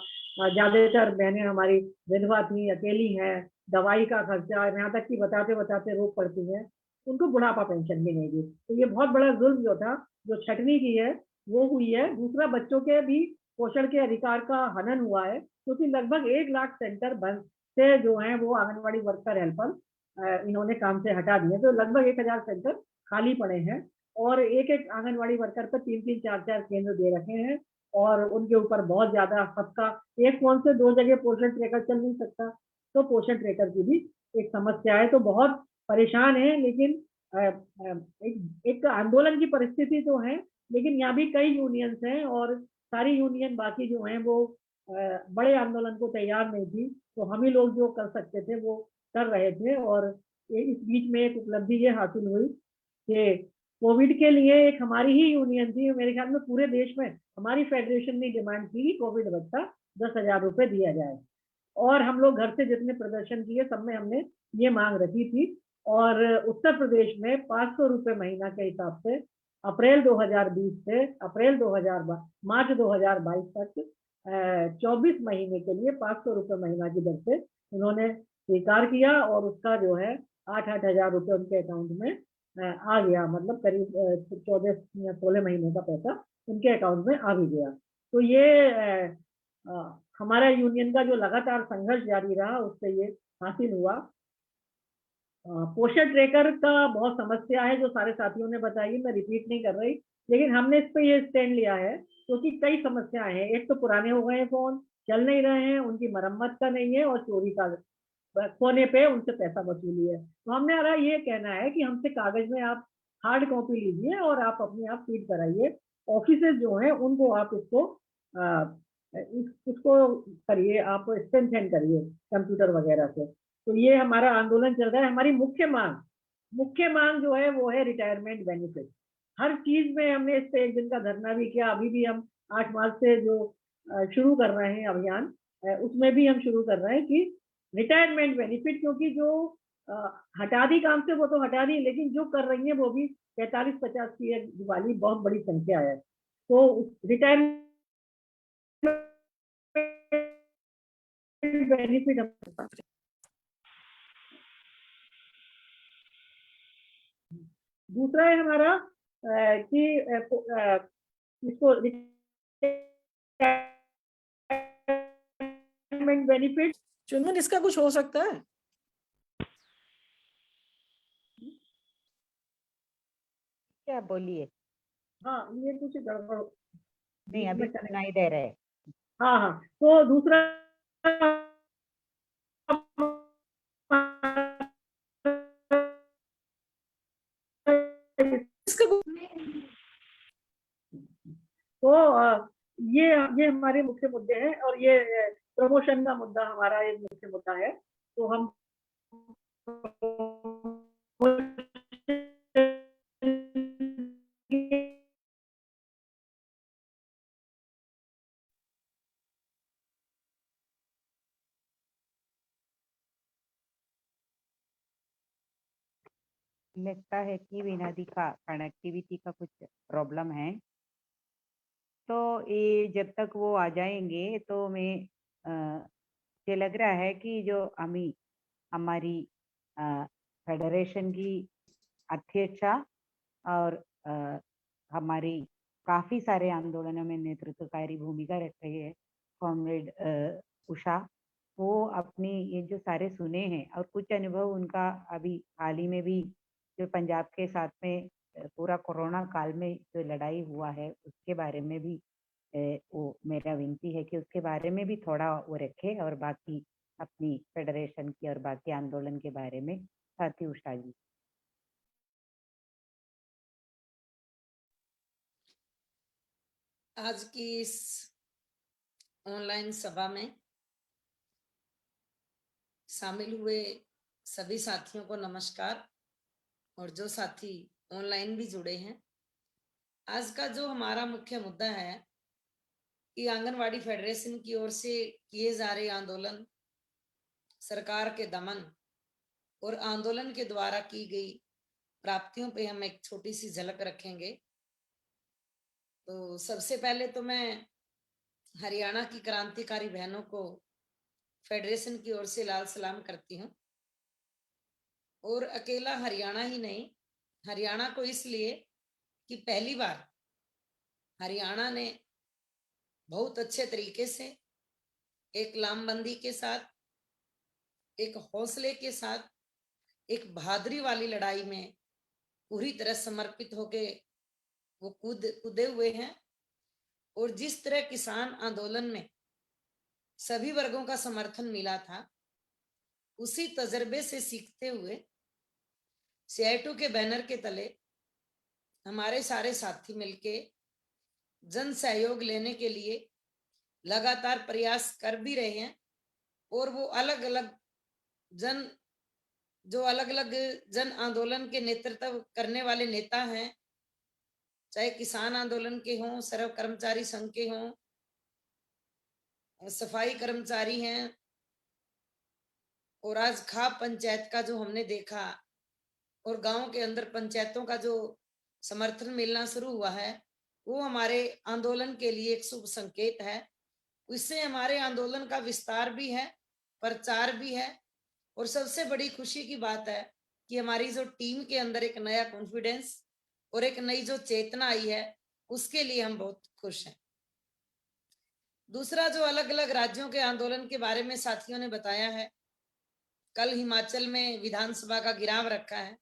ज्यादातर बहनें हमारी विधवा थी, अकेली हैं, दवाई का खर्चा, यहाँ तक कि बताते बताते रोक पड़ती है, उनको बुढ़ापा पेंशन भी नहीं दी। तो ये बहुत बड़ा जुल्म जो था, जो छटनी की है, वो हुई है। दूसरा, बच्चों के भी पोषण के अधिकार का हनन हुआ है, क्योंकि लगभग 1 लाख सेंटर बंद से जो है वो आंगनवाड़ी वर्कर हेल्पर इन्होंने काम से हटा दिए। तो लगभग 1000 सेंटर खाली पड़े हैं, और एक एक आंगनवाड़ी वर्कर पर 3-3, 4-4 केंद्र दे रखे हैं, और उनके ऊपर बहुत ज्यादा सबका एक फोन से 2 जगह पोषण ट्रैकर चल नहीं सकता, तो पोषण ट्रैकर की भी एक समस्या है। तो बहुत परेशान है, लेकिन एक आंदोलन की परिस्थिति तो है, लेकिन यहाँ भी कई यूनियंस हैं, और सारी यूनियन बाकी जो हैं वो बड़े आंदोलन को तैयार नहीं थी। तो हम ही लोग जो कर सकते थे वो कर रहे थे। और इस बीच में एक उपलब्धि ये हासिल हुई कि कोविड के लिए एक हमारी ही यूनियन थी, मेरे ख्याल में पूरे देश में हमारी फेडरेशन ने डिमांड की कि कोविड भत्ता 10,000 रुपए दिया जाए, और हम लोग घर से जितने प्रदर्शन किए सब में हमने ये मांग रखी थी। और उत्तर प्रदेश में 500 रुपए महीना के हिसाब से अप्रैल 2020 से मार्च 2022 तक 24 महीने के लिए 500 रुपए महीना की दर से उन्होंने स्वीकार किया, और उसका जो है 8-8 हजार रुपए उनके अकाउंट में आ गया। मतलब करीब 14 या 16 महीने का पैसा उनके अकाउंट में आ भी गया। तो ये हमारा यूनियन का जो लगातार संघर्ष जारी रहा, उससे ये हासिल हुआ। पोषण ट्रैकर का बहुत समस्या है, जो सारे साथियों ने बताई, मैं रिपीट नहीं कर रही, लेकिन हमने इस पे ये स्टैंड लिया है क्योंकि कई समस्याएं हैं। एक तो पुराने हो गए फोन, चल नहीं रहे हैं, उनकी मरम्मत का नहीं है, और चोरी का खोने पे उनसे पैसा वसूली है। तो हमने हमारा ये कहना है कि हमसे कागज में आप हार्ड कॉपी लीजिए और आप अपने आप फीड कराइए। ऑफिसेज जो हैं उनको आप इसको करिए, आप स्ट्रेंथन करिए कंप्यूटर वगैरह से। तो ये हमारा आंदोलन चल रहा है। हमारी मुख्य मांग जो है वो है रिटायरमेंट बेनिफिट। हर चीज में हमने इस पे 1 दिन का धरना भी किया। अभी भी हम 8 मार्च से जो शुरू कर रहे हैं अभियान, उसमें भी हम शुरू कर रहे हैं कि रिटायरमेंट बेनिफिट, क्योंकि जो हटा दी काम से वो तो हटा दी, लेकिन जो कर रही है वो भी 45-50 की एक वाली बहुत बड़ी संख्या है। तो रिटायरमेंट बेनिफिट दूसरा है हमारा कि इसको रिटायरमेंट बेनिफिट। चुनमुन, इसका कुछ हो सकता है? क्या बोलिए? हाँ, ये कुछ गड़बड़ नहीं, अभी सुनाई दे रहे। हाँ हाँ, तो दूसरा तो ये हमारे मुख्य मुद्दे हैं, और ये प्रमोशन का मुद्दा हमारा एक मुख्य मुद्दा है। तो हम लगता है कि विनादी का कनेक्टिविटी का कुछ प्रॉब्लम है। तो ये जब तक वो आ जाएंगे तो मैं मुझे लग रहा है कि जो हमारी फेडरेशन की अध्यक्षा और हमारी काफी सारे आंदोलनों में नेतृत्वकारी भूमिका रख रही है कॉमरेड उषा, वो अपनी ये जो सारे सुने हैं और कुछ अनुभव उनका अभी हाल ही में भी जो पंजाब के साथ में पूरा कोरोना काल में जो लड़ाई हुआ है उसके बारे में भी वो मेरा विनती है कि उसके बारे में भी थोड़ा वो रखे और बाकी अपनी फेडरेशन की और बाकी आंदोलन के बारे में। साथी उषा जी। आज की इस ऑनलाइन सभा में शामिल हुए सभी साथियों को नमस्कार, और जो साथी ऑनलाइन भी जुड़े हैं। आज का जो हमारा मुख्य मुद्दा है कि आंगनवाड़ी फेडरेशन की ओर से किए जा रहे आंदोलन, सरकार के दमन और आंदोलन के द्वारा की गई प्राप्तियों पे हम एक छोटी सी झलक रखेंगे। तो सबसे पहले तो मैं हरियाणा की क्रांतिकारी बहनों को फेडरेशन की ओर से लाल सलाम करती हूँ। और अकेला हरियाणा ही नहीं, हरियाणा को इसलिए कि पहली बार हरियाणा ने बहुत अच्छे तरीके से एक लामबंदी के साथ, एक हौसले के साथ, एक बहादुरी वाली लड़ाई में पूरी तरह समर्पित होके वो कूदे हुए हैं। और जिस तरह किसान आंदोलन में सभी वर्गों का समर्थन मिला था, उसी तजर्बे से सीखते हुए CI2 के बैनर के तले हमारे सारे साथी मिलके जन सहयोग लेने के लिए लगातार प्रयास कर भी रहे हैं। और वो अलग अलग जन आंदोलन के नेतृत्व करने वाले नेता हैं, चाहे किसान आंदोलन के हों, सर्व कर्मचारी संघ के हों, सफाई कर्मचारी हैं, और आज खाप पंचायत का जो हमने देखा और गांव के अंदर पंचायतों का जो समर्थन मिलना शुरू हुआ है, वो हमारे आंदोलन के लिए एक शुभ संकेत है। इससे हमारे आंदोलन का विस्तार भी है, प्रचार भी है, और सबसे बड़ी खुशी की बात है कि हमारी जो टीम के अंदर एक नया कॉन्फिडेंस और एक नई जो चेतना आई है, उसके लिए हम बहुत खुश हैं। दूसरा, जो अलग अलग राज्यों के आंदोलन के बारे में साथियों ने बताया है, कल हिमाचल में विधानसभा का घेराव रखा है।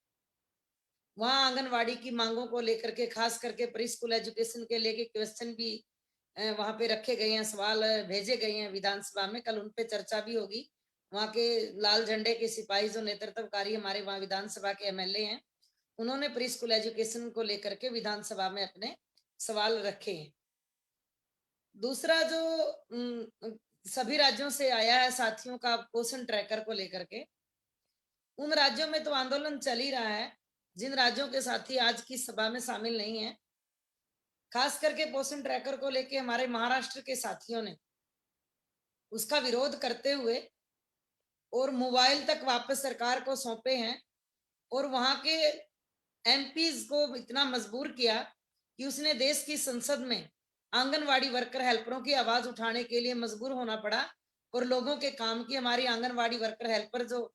वहां आंगनवाड़ी की मांगों को लेकर के, खास करके प्री स्कूल एजुकेशन के लेके क्वेश्चन भी वहां पे रखे गए हैं, सवाल भेजे गए हैं विधानसभा में। कल उन पे चर्चा भी होगी। वहां के लाल झंडे के सिपाही जो नेतृत्वकारी हमारे वहां विधानसभा के MLA हैं, उन्होंने प्री स्कूल एजुकेशन को लेकर के विधानसभा में अपने सवाल रखे हैं। दूसरा, जो सभी राज्यों से आया है साथियों का पोषण ट्रैकर को लेकर के, उन राज्यों में तो आंदोलन चल ही रहा है जिन राज्यों के साथी आज की सभा में शामिल नहीं है। खास करके पोषण ट्रैकर को लेके हमारे महाराष्ट्र के साथियों ने उसका विरोध करते हुए और मोबाइल तक वापस सरकार को सौंपे हैं, और वहां के MPs को इतना मजबूर किया कि उसने देश की संसद में आंगनवाड़ी वर्कर हेल्परों की आवाज उठाने के लिए मजबूर होना पड़ा। और लोगों के काम की, हमारी आंगनवाड़ी वर्कर हेल्पर जो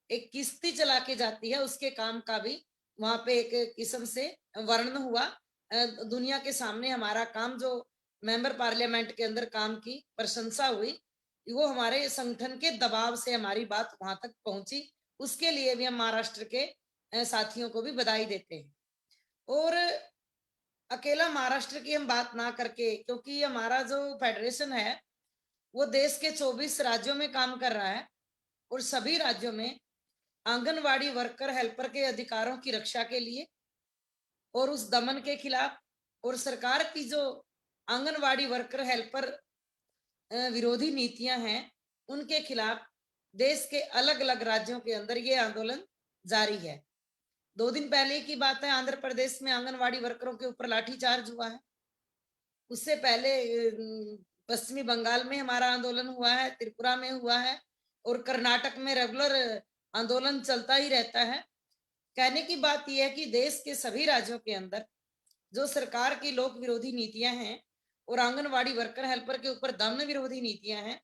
एक किस्ती चला के जाती है, उसके काम का भी वहां पे एक किस्म से वर्णन हुआ। दुनिया के सामने हमारा काम, जो मेंबर पार्लियामेंट के अंदर काम की प्रशंसा हुई, वो हमारे संगठन के दबाव से हमारी बात वहां तक पहुंची। उसके लिए भी हम महाराष्ट्र के साथियों को भी बधाई देते हैं। और अकेला महाराष्ट्र की हम बात ना करके, क्योंकि हमारा जो फेडरेशन है वो देश के 24 राज्यों में काम कर रहा है, और सभी राज्यों में आंगनवाड़ी वर्कर हेल्पर के अधिकारों की रक्षा के लिए और उस दमन के खिलाफ, और सरकार की जो आंगनवाड़ी वर्कर हेल्पर विरोधी नीतियां हैं उनके खिलाफ देश के अलग अलग राज्यों के अंदर ये आंदोलन जारी है। 2 दिन पहले की बात है, आंध्र प्रदेश में आंगनवाड़ी वर्करों के ऊपर लाठीचार्ज हुआ है। उससे पहले पश्चिमी बंगाल में हमारा आंदोलन हुआ है, त्रिपुरा में हुआ है, और कर्नाटक में रेगुलर आंदोलन चलता ही रहता है। कहने की बात यह है कि देश के सभी राज्यों के अंदर जो सरकार की लोक विरोधी नीतियां हैं और आंगनवाड़ी वर्कर हेल्पर के ऊपर दमन विरोधी नीतियां हैं,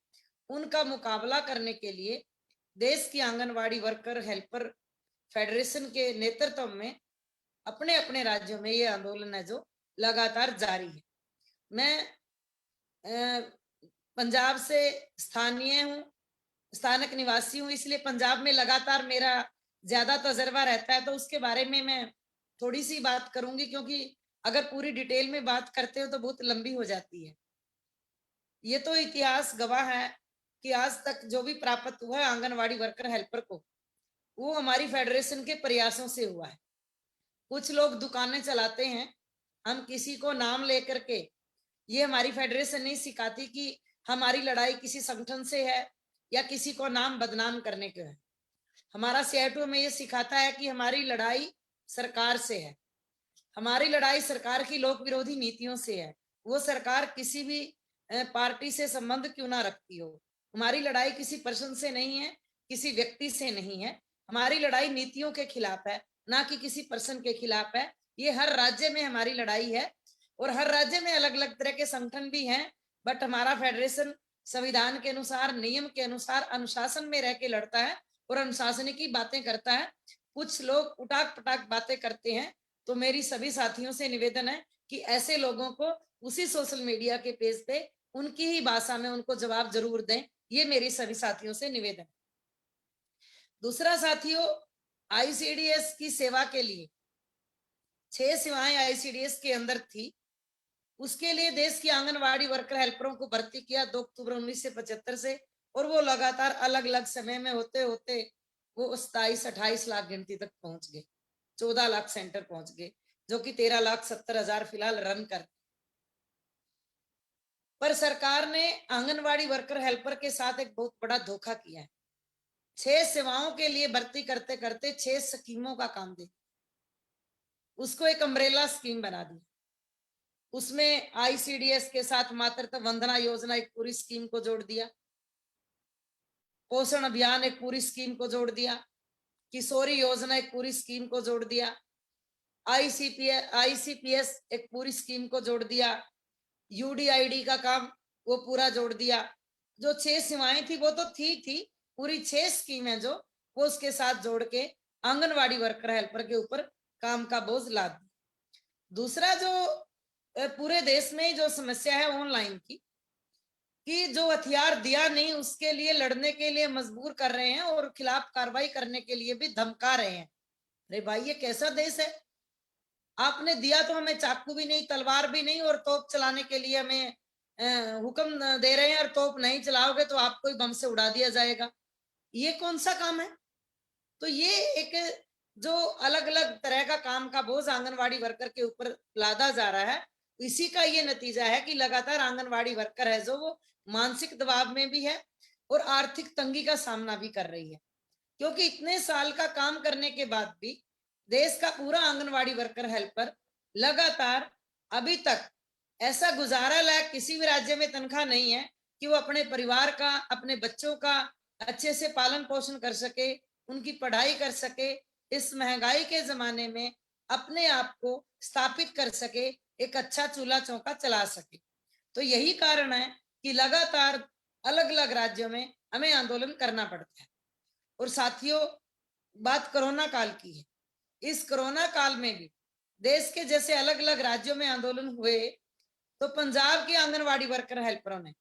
उनका मुकाबला करने के लिए देश की आंगनवाड़ी वर्कर हेल्पर फेडरेशन के नेतृत्व में अपने अपने राज्यों में ये आंदोलन है जो लगातार जारी है। मैं पंजाब से स्थानीय हूँ, स्थानक निवासी हूँ, इसलिए पंजाब में लगातार मेरा ज्यादा तजर्बा रहता है, तो उसके बारे में मैं थोड़ी सी बात करूंगी, क्योंकि अगर पूरी डिटेल में बात करते हो तो बहुत लंबी हो जाती है। ये तो इतिहास गवाह है कि आज तक जो भी प्राप्त हुआ है आंगनवाड़ी वर्कर हेल्पर को, वो हमारी फेडरेशन के प्रयासों से हुआ है। कुछ लोग दुकानें चलाते हैं, हम किसी को नाम लेकर के, ये हमारी फेडरेशन नहीं सिखाती कि हमारी लड़ाई किसी संगठन से है या किसी को नाम बदनाम करने के है। हमारा सीआईटीओ में ये सिखाता है कि हमारी लड़ाई सरकार से है, हमारी लड़ाई सरकार की लोक विरोधी नीतियों से है, वो सरकार किसी भी पार्टी से संबंध क्यों ना रखती हो। हमारी लड़ाई किसी पर्सन से नहीं है, किसी व्यक्ति से नहीं है, हमारी लड़ाई नीतियों के खिलाफ है, ना कि किसी पर्सन के खिलाफ है। ये हर राज्य में हमारी लड़ाई है और हर राज्य में अलग अलग तरह के संगठन भी हैं, बट हमारा फेडरेशन संविधान के अनुसार, नियम के अनुसार अनुशासन में रह के लड़ता है और अनुशासन की बातें करता है। कुछ लोग उटाक पटाक बातें करते हैं, तो मेरी सभी साथियों से निवेदन है कि ऐसे लोगों को उसी सोशल मीडिया के पेज पे उनकी ही भाषा में उनको जवाब जरूर दें, ये मेरी सभी साथियों से निवेदन है। दूसरा साथियों, आईसीडीएस की सेवा के लिए 6 सेवाएं आईसीडीएस के अंदर थी, उसके लिए देश की आंगनवाड़ी वर्कर हेल्परों को भर्ती किया 2 अक्टूबर 1975 से, और वो लगातार अलग अलग समय में होते होते वो 27-28 लाख गिनती तक पहुंच गए, 14 लाख सेंटर पहुंच गए, जो कि 13,70,000 फिलहाल रन कर। पर सरकार ने आंगनवाड़ी वर्कर हेल्पर के साथ एक बहुत बड़ा धोखा किया है। 6 सेवाओं के लिए भर्ती करते करते 6 स्कीमों का काम दे, उसको एक अम्ब्रेला स्कीम बना दी। उसमें आईसीडीएस के साथ मातृत्व वंदना योजना एक पूरी स्कीम को जोड़ दिया, पोषण अभियान एक पूरी स्कीम को जोड़ दिया, किशोरी योजना एक पूरी स्कीम को जोड़ दिया, आईसीपीएस एक पूरी स्कीम को जोड़ दिया, यूडीआईडी का काम वो पूरा जोड़ दिया। जो 6 सेवाएं थी वो तो थी पूरी 6 स्कीमें जो वो उसके साथ जोड़ के आंगनवाड़ी वर्कर हेल्पर के ऊपर काम का बोझ ला दी। दूसरा, जो पूरे देश में जो समस्या है ऑनलाइन की, कि जो हथियार दिया नहीं उसके लिए लड़ने के लिए मजबूर कर रहे हैं और खिलाफ कार्रवाई करने के लिए भी धमका रहे हैं। अरे भाई, ये कैसा देश है? आपने दिया तो हमें चाकू भी नहीं, तलवार भी नहीं, और तोप चलाने के लिए हमें हुक्म दे रहे हैं, और तोप नहीं चलाओगे तो आपको ही बम से उड़ा दिया जाएगा। ये कौन सा काम है? तो ये एक जो अलग अलग तरह का काम का बोझ आंगनवाड़ी वर्कर के ऊपर लादा जा रहा है, इसी का ये नतीजा है कि लगातार आंगनवाड़ी वर्कर है जो वो मानसिक दबाव में भी है और आर्थिक तंगी का सामना भी कर रही है, क्योंकि इतने साल का काम करने के बाद भी देश का पूरा आंगनवाड़ी वर्कर हेल्पर लगातार अभी तक ऐसा गुजारा लायक किसी भी राज्य में तनख्वाह नहीं है कि वो अपने परिवार का, अपने बच्चों का अच्छे से पालन पोषण कर सके, उनकी पढ़ाई कर सके, इस महंगाई के जमाने में अपने आप को स्थापित कर सके, एक अच्छा चूल्हा चौका चला सके। तो यही कारण है कि लगातार अलग अलग राज्यों में हमें आंदोलन करना पड़ता है। और साथियों, बात कोरोना काल की है। इस कोरोना काल में भी देश के जैसे अलग अलग राज्यों में आंदोलन हुए, तो पंजाब के आंगनवाड़ी वर्कर हेल्परों ने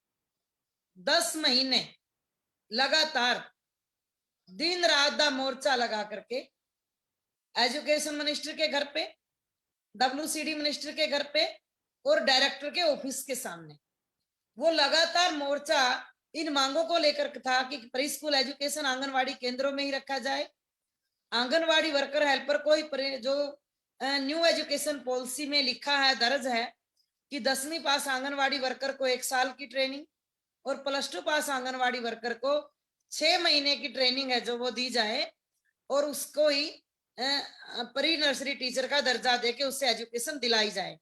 10 महीने लगातार दिन रात का मोर्चा लगा करके एजुकेशन मिनिस्टर के घर पे, WCD मिनिस्टर के घर पे और डायरेक्टर के ऑफिस के सामने वो लगातार मोर्चा इन मांगों को लेकर था कि प्री स्कूल एजुकेशन आंगनवाड़ी केंद्रों में ही रखा जाए, आंगनवाड़ी वर्कर हेल्पर को ही जो न्यू एजुकेशन पॉलिसी में लिखा है, दर्ज है कि 10वीं पास आंगनवाड़ी वर्कर को 1 साल की ट्रेनिंग और +2 पास आंगनवाड़ी वर्कर को 6 महीने की ट्रेनिंग है जो वो दी जाए, और उसको ही प्री नर्सरी टीचर का दर्जा देके उससे एजुकेशन दिलाई जाए।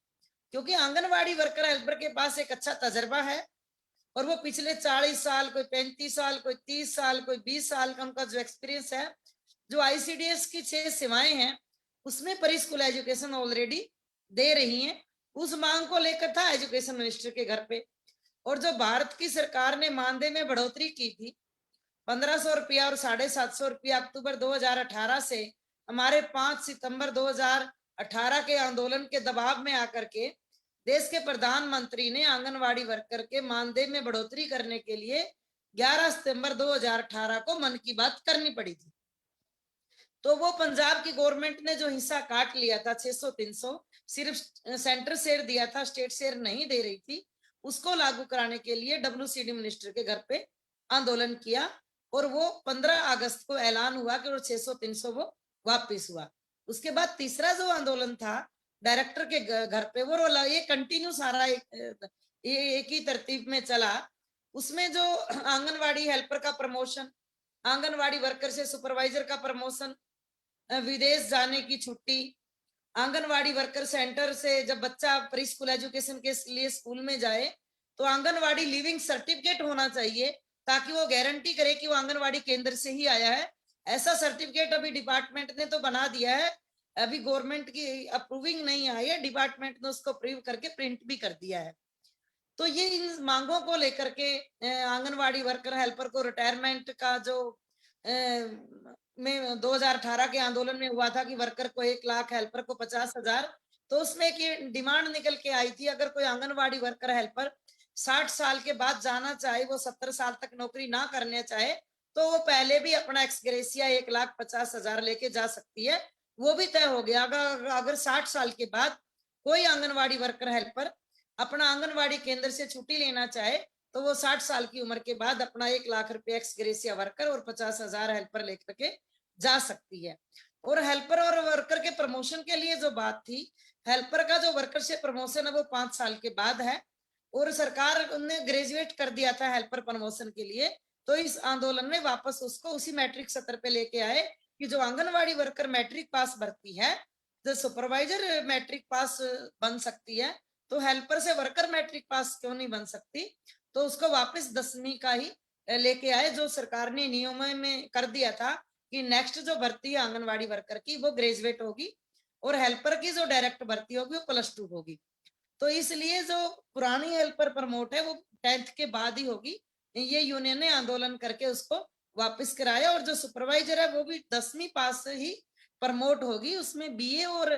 क्योंकि आंगनवाड़ी वर्कर हेल्पर के पास एक अच्छा तजर्बा है और वो पिछले 40 साल, कोई 35 साल, कोई 30 साल, कोई 20 साल का उनका जो एक्सपीरियंस है, जो ICDS की 6 सेवाएं हैं उसमें प्री स्कूल एजुकेशन ऑलरेडी दे रही हैं। उस मांग को लेकर था एजुकेशन मिनिस्टर के घर पे। और जो भारत की सरकार ने मानदेय में बढ़ोतरी की थी 1500 रुपया और 750 रुपया अक्टूबर 2018 से हमारे 5 सितंबर 2018 के आंदोलन के दबाव में आकर के देश के प्रधानमंत्री ने आंगनवाड़ी वर्कर के मानदेय में बढ़ोतरी करने के लिए 11 सितंबर 2018 को मन की बात करनी पड़ी थी। तो वो पंजाब की गवर्नमेंट ने जो हिस्सा काट लिया था 600-300 सिर्फ सेंटर शेयर दिया था, स्टेट शेयर नहीं दे रही थी, उसको लागू कराने के लिए WCD मिनिस्टर के घर पे आंदोलन किया और वो 15 अगस्त को ऐलान हुआ कि वो 600-300 वो वापिस हुआ। उसके बाद तीसरा जो आंदोलन था डायरेक्टर के घर पे वो ये कंटिन्यू सारा एक ही तरतीब में चला। उसमें जो आंगनवाड़ी हेल्पर का प्रमोशन, आंगनवाड़ी वर्कर से सुपरवाइजर का प्रमोशन, विदेश जाने की छुट्टी, आंगनवाड़ी वर्कर सेंटर से जब बच्चा प्री स्कूल एजुकेशन के लिए स्कूल में जाए तो आंगनवाड़ी लिविंग सर्टिफिकेट होना चाहिए ताकि वो गारंटी करे कि वो आंगनवाड़ी केंद्र से ही आया है। ऐसा सर्टिफिकेट अभी डिपार्टमेंट ने तो बना दिया है, अभी गवर्नमेंट की अप्रूविंग नहीं आई है, डिपार्टमेंट ने उसको अप्रूव करके प्रिंट भी कर दिया है। तो ये इन मांगों को लेकर के आंगनवाड़ी वर्कर हेल्पर को रिटायरमेंट का जो में 2018 के आंदोलन में हुआ था कि वर्कर को 1 लाख, हेल्पर को 50,000, तो उसमें एक डिमांड निकल के आई थी अगर कोई आंगनवाड़ी वर्कर हेल्पर 60 साल के बाद जाना चाहे, वो 70 साल तक नौकरी ना करने चाहे तो वो पहले भी अपना एक्सग्रेसिया 1,50,000 लेके जा सकती है। वो भी तय हो गया अगर 60 साल के बाद कोई आंगनवाड़ी वर्कर हेल्पर अपना आंगनवाड़ी केंद्र से छुट्टी लेना चाहे तो वो 60 साल की उम्र के बाद अपना 1 लाख रुपए एक्सग्रेसिया वर्कर और 50,000 हेल्पर लेकर के जा सकती है। और हेल्पर और वर्कर के प्रमोशन के लिए जो बात थी, हेल्पर का जो वर्कर से प्रमोशन है वो 5 साल के बाद है और सरकार ने ग्रेजुएट कर दिया था हेल्पर प्रमोशन के लिए। तो इस आंदोलन में वापस उसको उसी मैट्रिक सत्र पे लेके आए कि जो आंगनवाड़ी वर्कर मैट्रिक पास भर्ती है, जो सुपरवाइजर मैट्रिक पास बन सकती है, तो हेल्पर से वर्कर मैट्रिक पास क्यों नहीं बन सकती। तो उसको वापस 10वीं का ही लेके आए, जो सरकार ने नियमों में कर दिया था कि नेक्स्ट जो भर्ती है आंगनवाड़ी वर्कर की वो ग्रेजुएट होगी और हेल्पर की जो डायरेक्ट भर्ती होगी वो +2 होगी। तो इसलिए जो पुरानी हेल्पर प्रमोट है वो 10th के बाद ही होगी। ये यूनियन ने आंदोलन करके उसको वापस कराया और जो सुपरवाइजर है वो भी 10वीं पास से ही प्रमोट होगी। उसमें BA और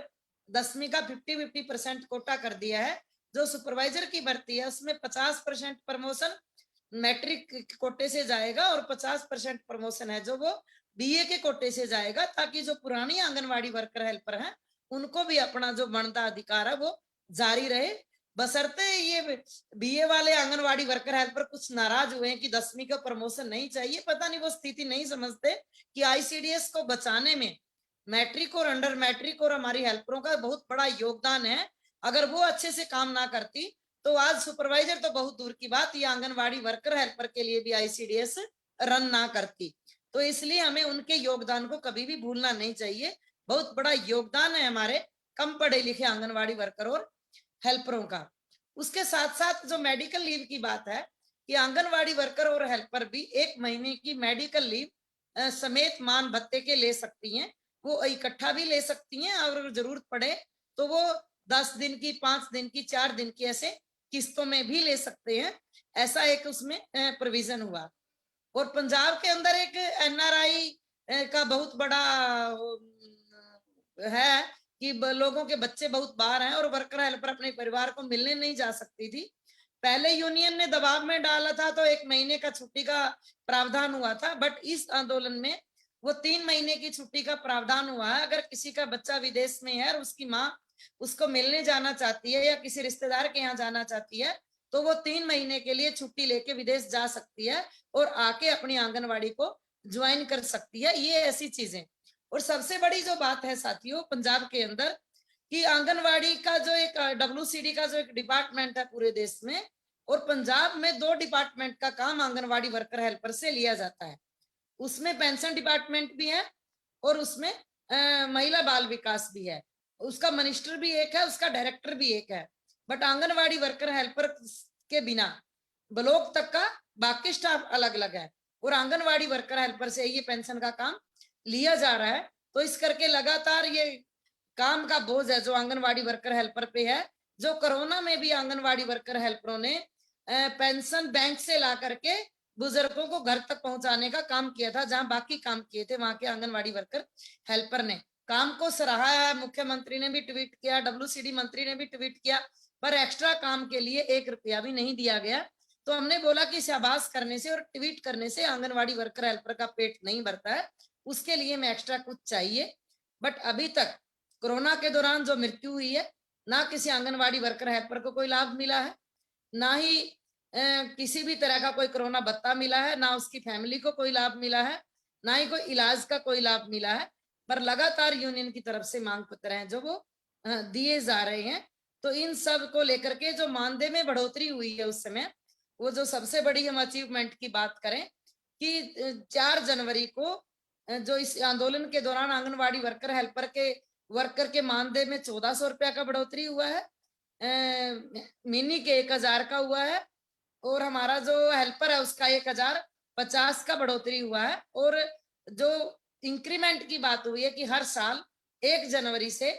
10वीं का 50-50% कोटा कर दिया है। जो सुपरवाइजर की भर्ती है उसमें 50% प्रमोशन मैट्रिक कोटे से जाएगा और 50% प्रमोशन है जो वो BA के कोटे से जाएगा, ताकि जो पुरानी आंगनवाड़ी वर्कर हेल्पर हैं उनको भी अपना जो बनता अधिकार है वो जारी रहे। बशर्ते ये BA वाले आंगनवाड़ी वर्कर हेल्पर कुछ नाराज हुए हैं कि 10वीं का प्रमोशन नहीं चाहिए, पता नहीं वो स्थिति नहीं समझते कि ICDS को बचाने में मैट्रिक और अंडर मैट्रिक और हमारी हेल्परों का बहुत बड़ा योगदान है। अगर वो अच्छे से काम ना करती तो आज सुपरवाइजर तो बहुत दूर की बात, ये आंगनवाड़ी वर्कर हेल्पर के लिए भी ICDS रन ना करती। तो इसलिए हमें उनके योगदान को कभी भी भूलना नहीं चाहिए। बहुत बड़ा योगदान है हमारे कम पढ़े लिखे आंगनवाड़ी वर्कर और हेल्परों का। उसके साथ साथ जो मेडिकल लीव की बात है कि आंगनवाड़ी वर्कर और हेल्पर भी 1 महीने की मेडिकल लीव समेत मान भत्ते के ले सकती हैं। वो इकट्ठा भी ले सकती हैं और अगर जरूरत पड़े तो वो 10 दिन की, 5 दिन की, 4 दिन की ऐसे किस्तों में भी ले सकते हैं। ऐसा एक उसमें प्रोविजन हुआ। और पंजाब के अंदर एक NRI का बहुत बड़ा है कि लोगों के बच्चे बहुत बाहर हैं और वर्कर हेल्पर अपने परिवार को मिलने नहीं जा सकती थी। पहले यूनियन ने दबाव में डाला था तो 1 महीने का छुट्टी का प्रावधान हुआ था, बट इस आंदोलन में वो 3 महीने की छुट्टी का प्रावधान हुआ है। अगर किसी का बच्चा विदेश में है और उसकी माँ उसको मिलने जाना चाहती है या किसी रिश्तेदार के यहाँ जाना चाहती है तो वो 3 महीने के लिए छुट्टी लेके विदेश जा सकती है और आके अपनी आंगनवाड़ी को ज्वाइन कर सकती है। ये ऐसी चीजें। और सबसे बड़ी जो बात है साथियों पंजाब के अंदर कि आंगनवाड़ी का जो एक WCD का जो एक डिपार्टमेंट है पूरे देश में, और पंजाब में 2 डिपार्टमेंट का काम आंगनवाड़ी वर्कर हेल्पर से लिया जाता है। उसमें पेंशन डिपार्टमेंट भी है और उसमें महिला बाल विकास भी है। उसका मिनिस्टर भी एक है, उसका डायरेक्टर भी एक है। बट आंगनवाड़ी वर्कर हेल्पर के बिना ब्लॉक तक का बाकी स्टाफ अलग अलग है और आंगनवाड़ी वर्कर हेल्पर से ये पेंशन का काम लिया जा रहा है। तो इस करके लगातार ये काम का बोझ है जो आंगनवाड़ी वर्कर हेल्पर पे है। जो कोरोना में भी आंगनवाड़ी वर्कर हेल्परों ने पेंशन बैंक से ला करके बुजुर्गों को घर तक पहुंचाने का काम किया था, जहां बाकी काम किए थे वहां के आंगनवाड़ी वर्कर हेल्पर ने। काम को सराहा है, मुख्यमंत्री ने भी ट्वीट किया, WCD मंत्री ने भी ट्वीट किया, पर एक्स्ट्रा काम के लिए 1 रुपया भी नहीं दिया गया। तो हमने बोला कि शाबाश करने से और ट्वीट करने से आंगनवाड़ी वर्कर हेल्पर का पेट नहीं भरता है, उसके लिए में एक्स्ट्रा कुछ चाहिए। बट अभी तक कोरोना के दौरान जो मृत्यु हुई है, ना किसी आंगनवाड़ी वर्कर हेल्पर को कोई लाभ मिला है, ना ही किसी भी तरह का कोई कोरोना भत्ता मिला है, ना उसकी फैमिली को कोई लाभ मिला है, ना ही कोई इलाज का कोई लाभ मिला है। पर लगातार यूनियन की तरफ से मांग पत्र हैं जो वो दिए जा रहे हैं। तो इन सब को लेकर के जो मानदेय में बढ़ोतरी हुई है उस समय, वो जो सबसे बड़ी हम अचीवमेंट की बात करें कि 4 जनवरी को जो इस आंदोलन के दौरान आंगनवाड़ी वर्कर हेल्पर के वर्कर के मानदेय में 1400 रुपया का बढ़ोतरी हुआ है, मिनी के 1000 का हुआ है, और हमारा जो हेल्पर है उसका 1050 का बढ़ोतरी हुआ है। और जो इंक्रीमेंट की बात हुई है कि हर साल 1 जनवरी से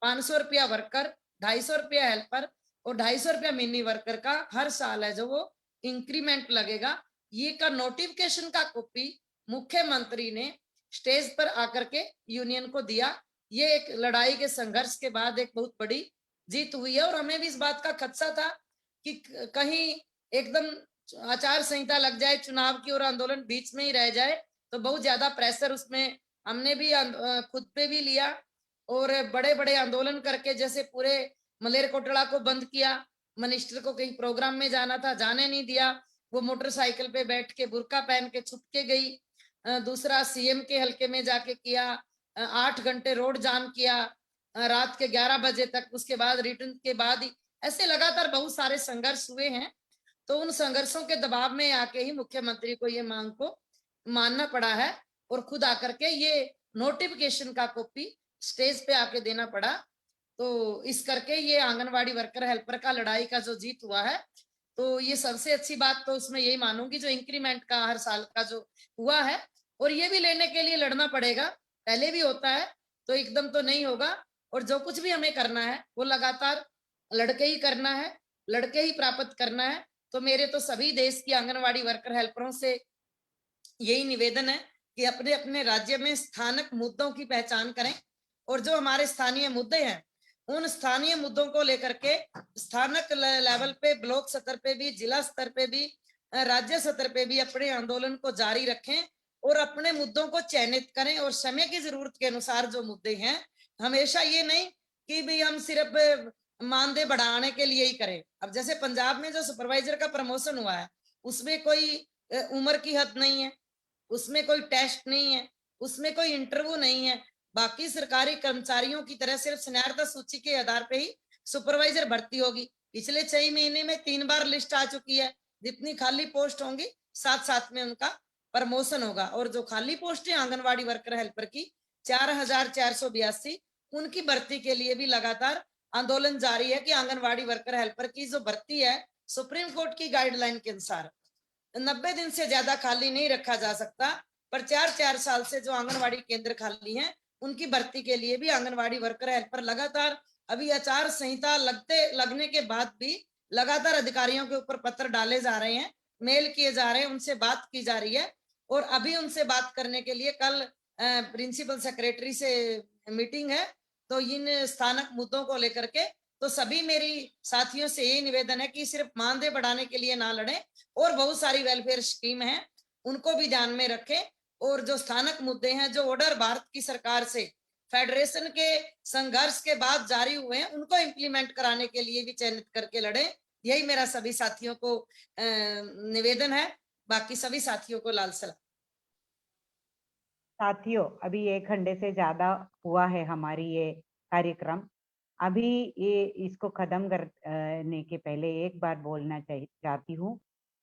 500 रुपया वर्कर, 250 रुपया हेल्पर और 250 रुपया मिनी वर्कर का हर साल है जो वो इंक्रीमेंट लगेगा। ये का नोटिफिकेशन का कॉपी मुख्यमंत्री ने स्टेज पर आकर के यूनियन को दिया। ये एक लड़ाई के संघर्ष के बाद एक बहुत बड़ी जीत हुई है, और हमें भी इस बात का खदशा था कि कहीं एकदम आचार संहिता लग जाए चुनाव की और आंदोलन बीच में ही रह जाए, तो बहुत ज्यादा प्रेशर उसमें हमने भी खुद पे भी लिया, और बड़े बड़े आंदोलन करके जैसे पूरे मलेरकोटला को बंद किया, मिनिस्टर को कहीं प्रोग्राम में जाना था जाने नहीं दिया, वो मोटरसाइकिल पे बैठ के बुर्का पहन के छुप के गई। दूसरा सीएम के हल्के में जाके किया, 8 घंटे रोड जाम किया रात के 11 बजे तक, उसके बाद रिटर्न के बाद ही ऐसे लगातार बहुत सारे संघर्ष हुए हैं। तो उन संघर्षों के दबाव में आके ही मुख्यमंत्री को ये मांग को मानना पड़ा है, और खुद आकर के ये नोटिफिकेशन का कॉपी स्टेज पे आके देना पड़ा। तो इस करके ये आंगनवाड़ी वर्कर हेल्पर का लड़ाई का जो जीत हुआ है, तो ये सबसे अच्छी बात तो उसमें यही मानूंगी जो इंक्रीमेंट का हर साल का जो हुआ है, और ये भी लेने के लिए लड़ना पड़ेगा, पहले भी होता है तो एकदम तो नहीं होगा। और जो कुछ भी हमें करना है वो लगातार लड़के ही करना है, लड़के ही प्राप्त करना है। तो मेरे तो सभी देश की आंगनवाड़ी वर्कर हेल्परों से यही निवेदन है कि अपने अपने राज्य में स्थानिक मुद्दों की पहचान करें, और जो हमारे स्थानीय मुद्दे हैं उन स्थानीय मुद्दों को लेकर के स्थानिक लेवल पे, ब्लॉक स्तर पे भी, जिला स्तर पे भी, राज्य स्तर पे भी अपने आंदोलन को जारी रखें और अपने मुद्दों को चयनित करें, और समय की जरूरत के अनुसार जो मुद्दे हैं, हमेशा ये नहीं कि भाई हम सिर्फ मानदेय बढ़ाने के लिए ही करें। अब जैसे पंजाब में जो सुपरवाइजर का प्रमोशन हुआ है उसमें कोई उम्र की हद नहीं है, उसमें कोई टेस्ट नहीं है, उसमें कोई इंटरव्यू नहीं है। बाकी सरकारी कर्मचारियों की तरह सिर्फ स्नातक सूची के आधार पे ही सुपरवाइजर भर्ती होगी। पिछले 6 महीने में 3 बार लिस्ट आ चुकी है, जितनी खाली पोस्ट होंगी साथ साथ में उनका प्रमोशन होगा। और जो खाली पोस्ट है आंगनवाड़ी वर्कर हेल्पर की 4482, उनकी भर्ती के लिए भी लगातार आंदोलन जारी है कि आंगनवाड़ी वर्कर हेल्पर की जो भर्ती है सुप्रीम कोर्ट की गाइडलाइन के अनुसार 90 दिन से ज्यादा खाली नहीं रखा जा सकता। पर 4 साल से जो आंगनवाड़ी केंद्र खाली हैं उनकी भर्ती के लिए भी आंगनवाड़ी वर्कर हेल्पर लगातार, अभी आचार संहिता लगने के बाद भी लगातार अधिकारियों के ऊपर पत्र डाले जा रहे हैं, मेल किए जा रहे हैं, उनसे बात की जा रही है। और अभी उनसे बात करने के लिए कल प्रिंसिपल सेक्रेटरी से मीटिंग है। तो इन स्थानिक मुद्दों को लेकर के तो सभी मेरी साथियों से यही निवेदन है कि सिर्फ मानदेय बढ़ाने के लिए ना लड़ें, और बहुत सारी वेलफेयर स्कीम है उनको भी ध्यान में रखें, और जो स्थानिक मुद्दे हैं जो ऑर्डर भारत की सरकार से फेडरेशन के संघर्ष के बाद जारी हुए हैं उनको इम्प्लीमेंट कराने के लिए भी चयनित करके लड़े। यही मेरा सभी साथियों को निवेदन है। बाकी सभी साथियों को लाल सलाम। साथियों, अभी 1 घंटे से ज्यादा हुआ है हमारी ये कार्यक्रम। अभी ये इसको खत्म करने के पहले एक बार बोलना चाहती हूँ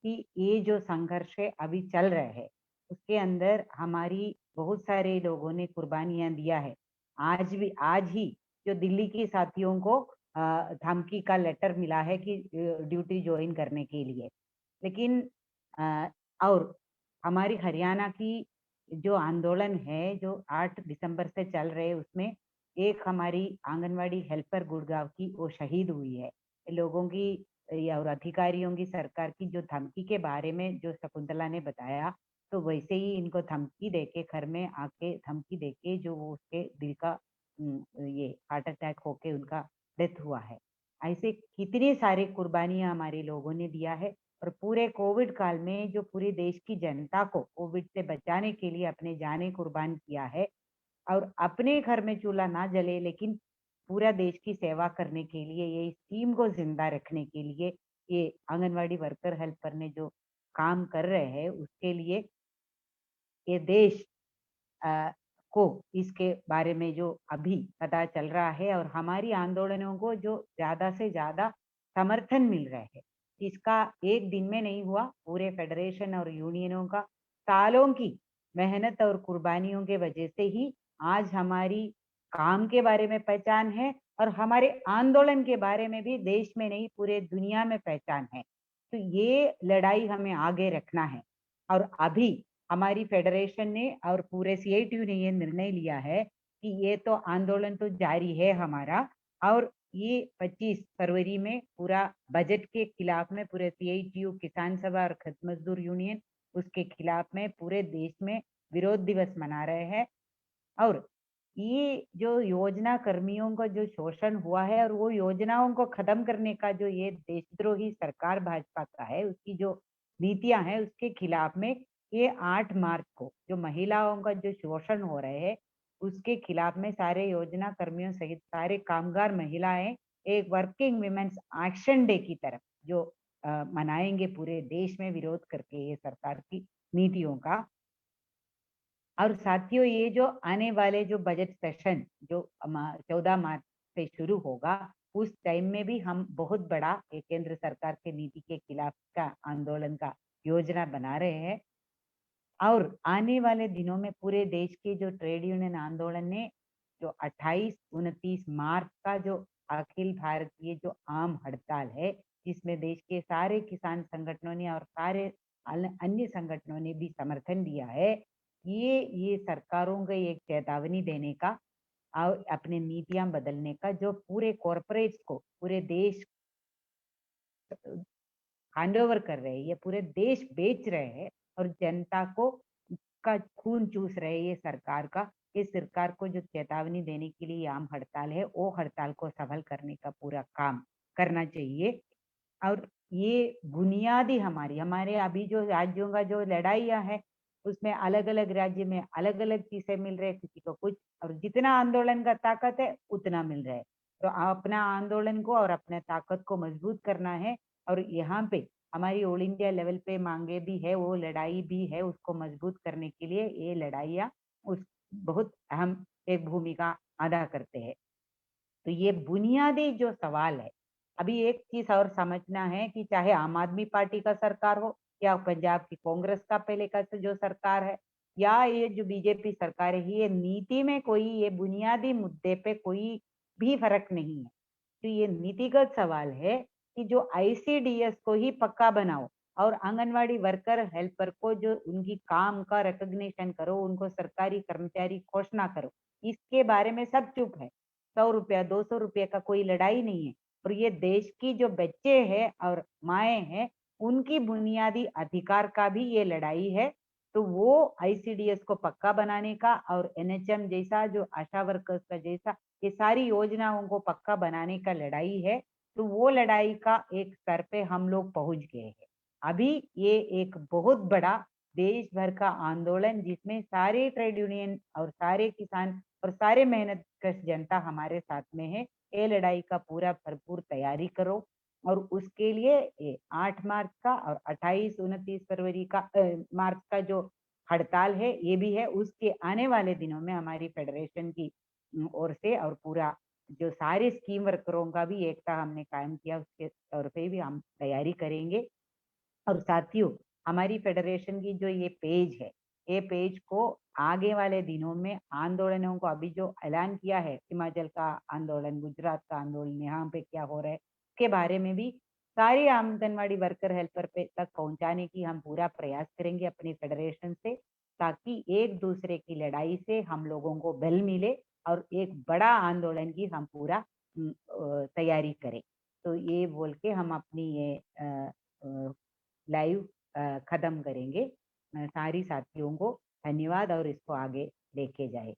कि ये जो संघर्ष है अभी चल रहा है उसके अंदर हमारी बहुत सारे लोगों ने कुर्बानियां दिया है। आज ही जो दिल्ली की साथियों को धमकी का लेटर मिला है कि ड्यूटी ज्वाइन करने के लिए, लेकिन और हमारी हरियाणा की जो आंदोलन है जो 8 दिसंबर से चल रहे उसमें एक हमारी आंगनवाड़ी हेल्पर गुड़गांव की वो शहीद हुई है। लोगों की और अधिकारियों की सरकार की जो धमकी के बारे में जो शकुंतला ने बताया, तो वैसे ही इनको धमकी देके घर में आके धमकी देके जो वो उसके दिल का ये हार्ट अटैक होके उनका डेथ हुआ है। ऐसे कितनी सारी कुर्बानियां हमारे लोगों ने दिया है और पूरे कोविड काल में जो पूरे देश की जनता को कोविड से बचाने के लिए अपने जाने कुर्बान किया है और अपने घर में चूल्हा ना जले लेकिन पूरा देश की सेवा करने के लिए ये स्कीम को जिंदा रखने के लिए ये आंगनवाड़ी वर्कर हेल्पर ने जो काम कर रहे हैं उसके लिए ये देश को इसके बारे में जो अभी पता चल रहा है और हमारी आंदोलनों को जो ज्यादा से ज्यादा समर्थन मिल रहा है, इसका एक दिन में नहीं हुआ। पूरे फेडरेशन और यूनियनों का सालों की मेहनत और कुर्बानियों के वजह से ही आज हमारी काम के बारे में पहचान है और हमारे आंदोलन के बारे में भी देश में नहीं पूरे दुनिया में पहचान है। तो ये लड़ाई हमें आगे रखना है और अभी हमारी फेडरेशन ने और पूरे सीआईटीयू ने ये निर्णय लिया है कि ये तो आंदोलन तो जारी है हमारा और ये 25 फरवरी में पूरा बजट के खिलाफ में पूरे सीआईटीयू किसान सभा और खत मजदूर यूनियन उसके खिलाफ में पूरे देश में विरोध दिवस मना रहे हैं। और ये जो योजना कर्मियों का जो शोषण हुआ है और वो योजनाओं को खत्म करने का जो ये देशद्रोही सरकार भाजपा का है उसकी जो नीतियां हैं उसके खिलाफ में ये 8 मार्च को जो महिलाओं का जो शोषण हो रहे हैं उसके खिलाफ में सारे योजना कर्मियों सहित सारे कामगार महिलाएं एक वर्किंग विमेन्स एक्शन डे की तरफ जो मनाएंगे पूरे देश में विरोध करके ये सरकार की नीतियों का। और साथियों ये जो आने वाले जो बजट सेशन जो 14 मार्च से शुरू होगा उस टाइम में भी हम बहुत बड़ा एक केंद्र सरकार के नीति के खिलाफ का आंदोलन का योजना बना रहे हैं। और आने वाले दिनों में पूरे देश के जो ट्रेड यूनियन आंदोलन ने जो 28-29 मार्च का जो अखिल भारतीय जो आम हड़ताल है जिसमें देश के सारे किसान संगठनों ने और सारे अन्य संगठनों ने भी समर्थन दिया है, ये सरकारों को एक चेतावनी देने का और अपने नीतियां बदलने का जो पूरे कॉरपोरेट्स को पूरे देश हैंडओवर कर रहे हैं, ये पूरे देश बेच रहे हैं और जनता को का खून चूस रहे हैं ये सरकार का। इस सरकार को जो चेतावनी देने के लिए आम हड़ताल है वो हड़ताल को सफल करने का पूरा काम करना चाहिए। और ये बुनियादी हमारे अभी जो राज्यों का जो लड़ाइयाँ है उसमें अलग अलग राज्य में अलग अलग चीजें मिल रहे हैं, किसी को कुछ और जितना आंदोलन का ताकत है उतना मिल रहा है। तो अपना आंदोलन को और अपने ताकत को मजबूत करना है और यहाँ पे हमारी ऑल इंडिया लेवल पे मांगे भी है, वो लड़ाई भी है, उसको मजबूत करने के लिए ये लड़ाइयाँ उस बहुत अहम एक भूमिका अदा करते हैं। तो ये बुनियादी जो सवाल है, अभी एक चीज और समझना है कि चाहे आम आदमी पार्टी का सरकार हो या पंजाब की कांग्रेस का पहले का जो सरकार है या ये जो बीजेपी सरकार है, ये नीति में कोई ये बुनियादी मुद्दे पे कोई भी फर्क नहीं है। तो ये नीतिगत सवाल है कि जो आईसीडीएस को ही पक्का बनाओ और आंगनवाड़ी वर्कर हेल्पर को जो उनकी काम का रिकॉग्निशन करो, उनको सरकारी कर्मचारी घोषणा करो, इसके बारे में सब चुप है। 100 रुपया 200 रुपये का कोई लड़ाई नहीं है और ये देश की जो बच्चे हैं और माए हैं उनकी बुनियादी अधिकार का भी ये लड़ाई है। तो वो आईसीडीएस को पक्का बनाने का और एनएचएम जैसा जो आशा वर्कर्स का जैसा ये सारी योजनाओं को पक्का बनाने का लड़ाई है। तो वो लड़ाई का एक स्तर पे हम लोग पहुंच गए हैं। अभी ये एक बहुत बड़ा देश भर का आंदोलन जिसमें सारे ट्रेड यूनियन और सारे किसान और सारे मेहनत कश जनता हमारे साथ में है। ये लड़ाई का पूरा भरपूर तैयारी करो और उसके लिए ये 8 मार्च का और 28-29 फरवरी का मार्च का जो हड़ताल है ये भी है। उसके आने वाले दिनों में हमारी फेडरेशन की ओर से और पूरा जो सारे स्कीम वर्करों का भी एकता हमने कायम किया उसके तौर पे भी हम तैयारी करेंगे। और साथियों हमारी फेडरेशन की जो ये पेज है, ये पेज को आगे वाले दिनों में आंदोलनों को अभी जो ऐलान किया है हिमाचल का आंदोलन, गुजरात का आंदोलन, यहाँ पे क्या हो रहा है के बारे में भी सारी आंगनवाड़ी वर्कर हेल्पर पे तक पहुंचाने की हम पूरा प्रयास करेंगे अपनी फेडरेशन से। ताकि एक दूसरे की लड़ाई से हम लोगों को बल मिले और एक बड़ा आंदोलन की हम पूरा तैयारी करें। तो ये बोल के हम अपनी ये लाइव खत्म करेंगे। सारी साथियों को धन्यवाद और इसको आगे लेके जाए।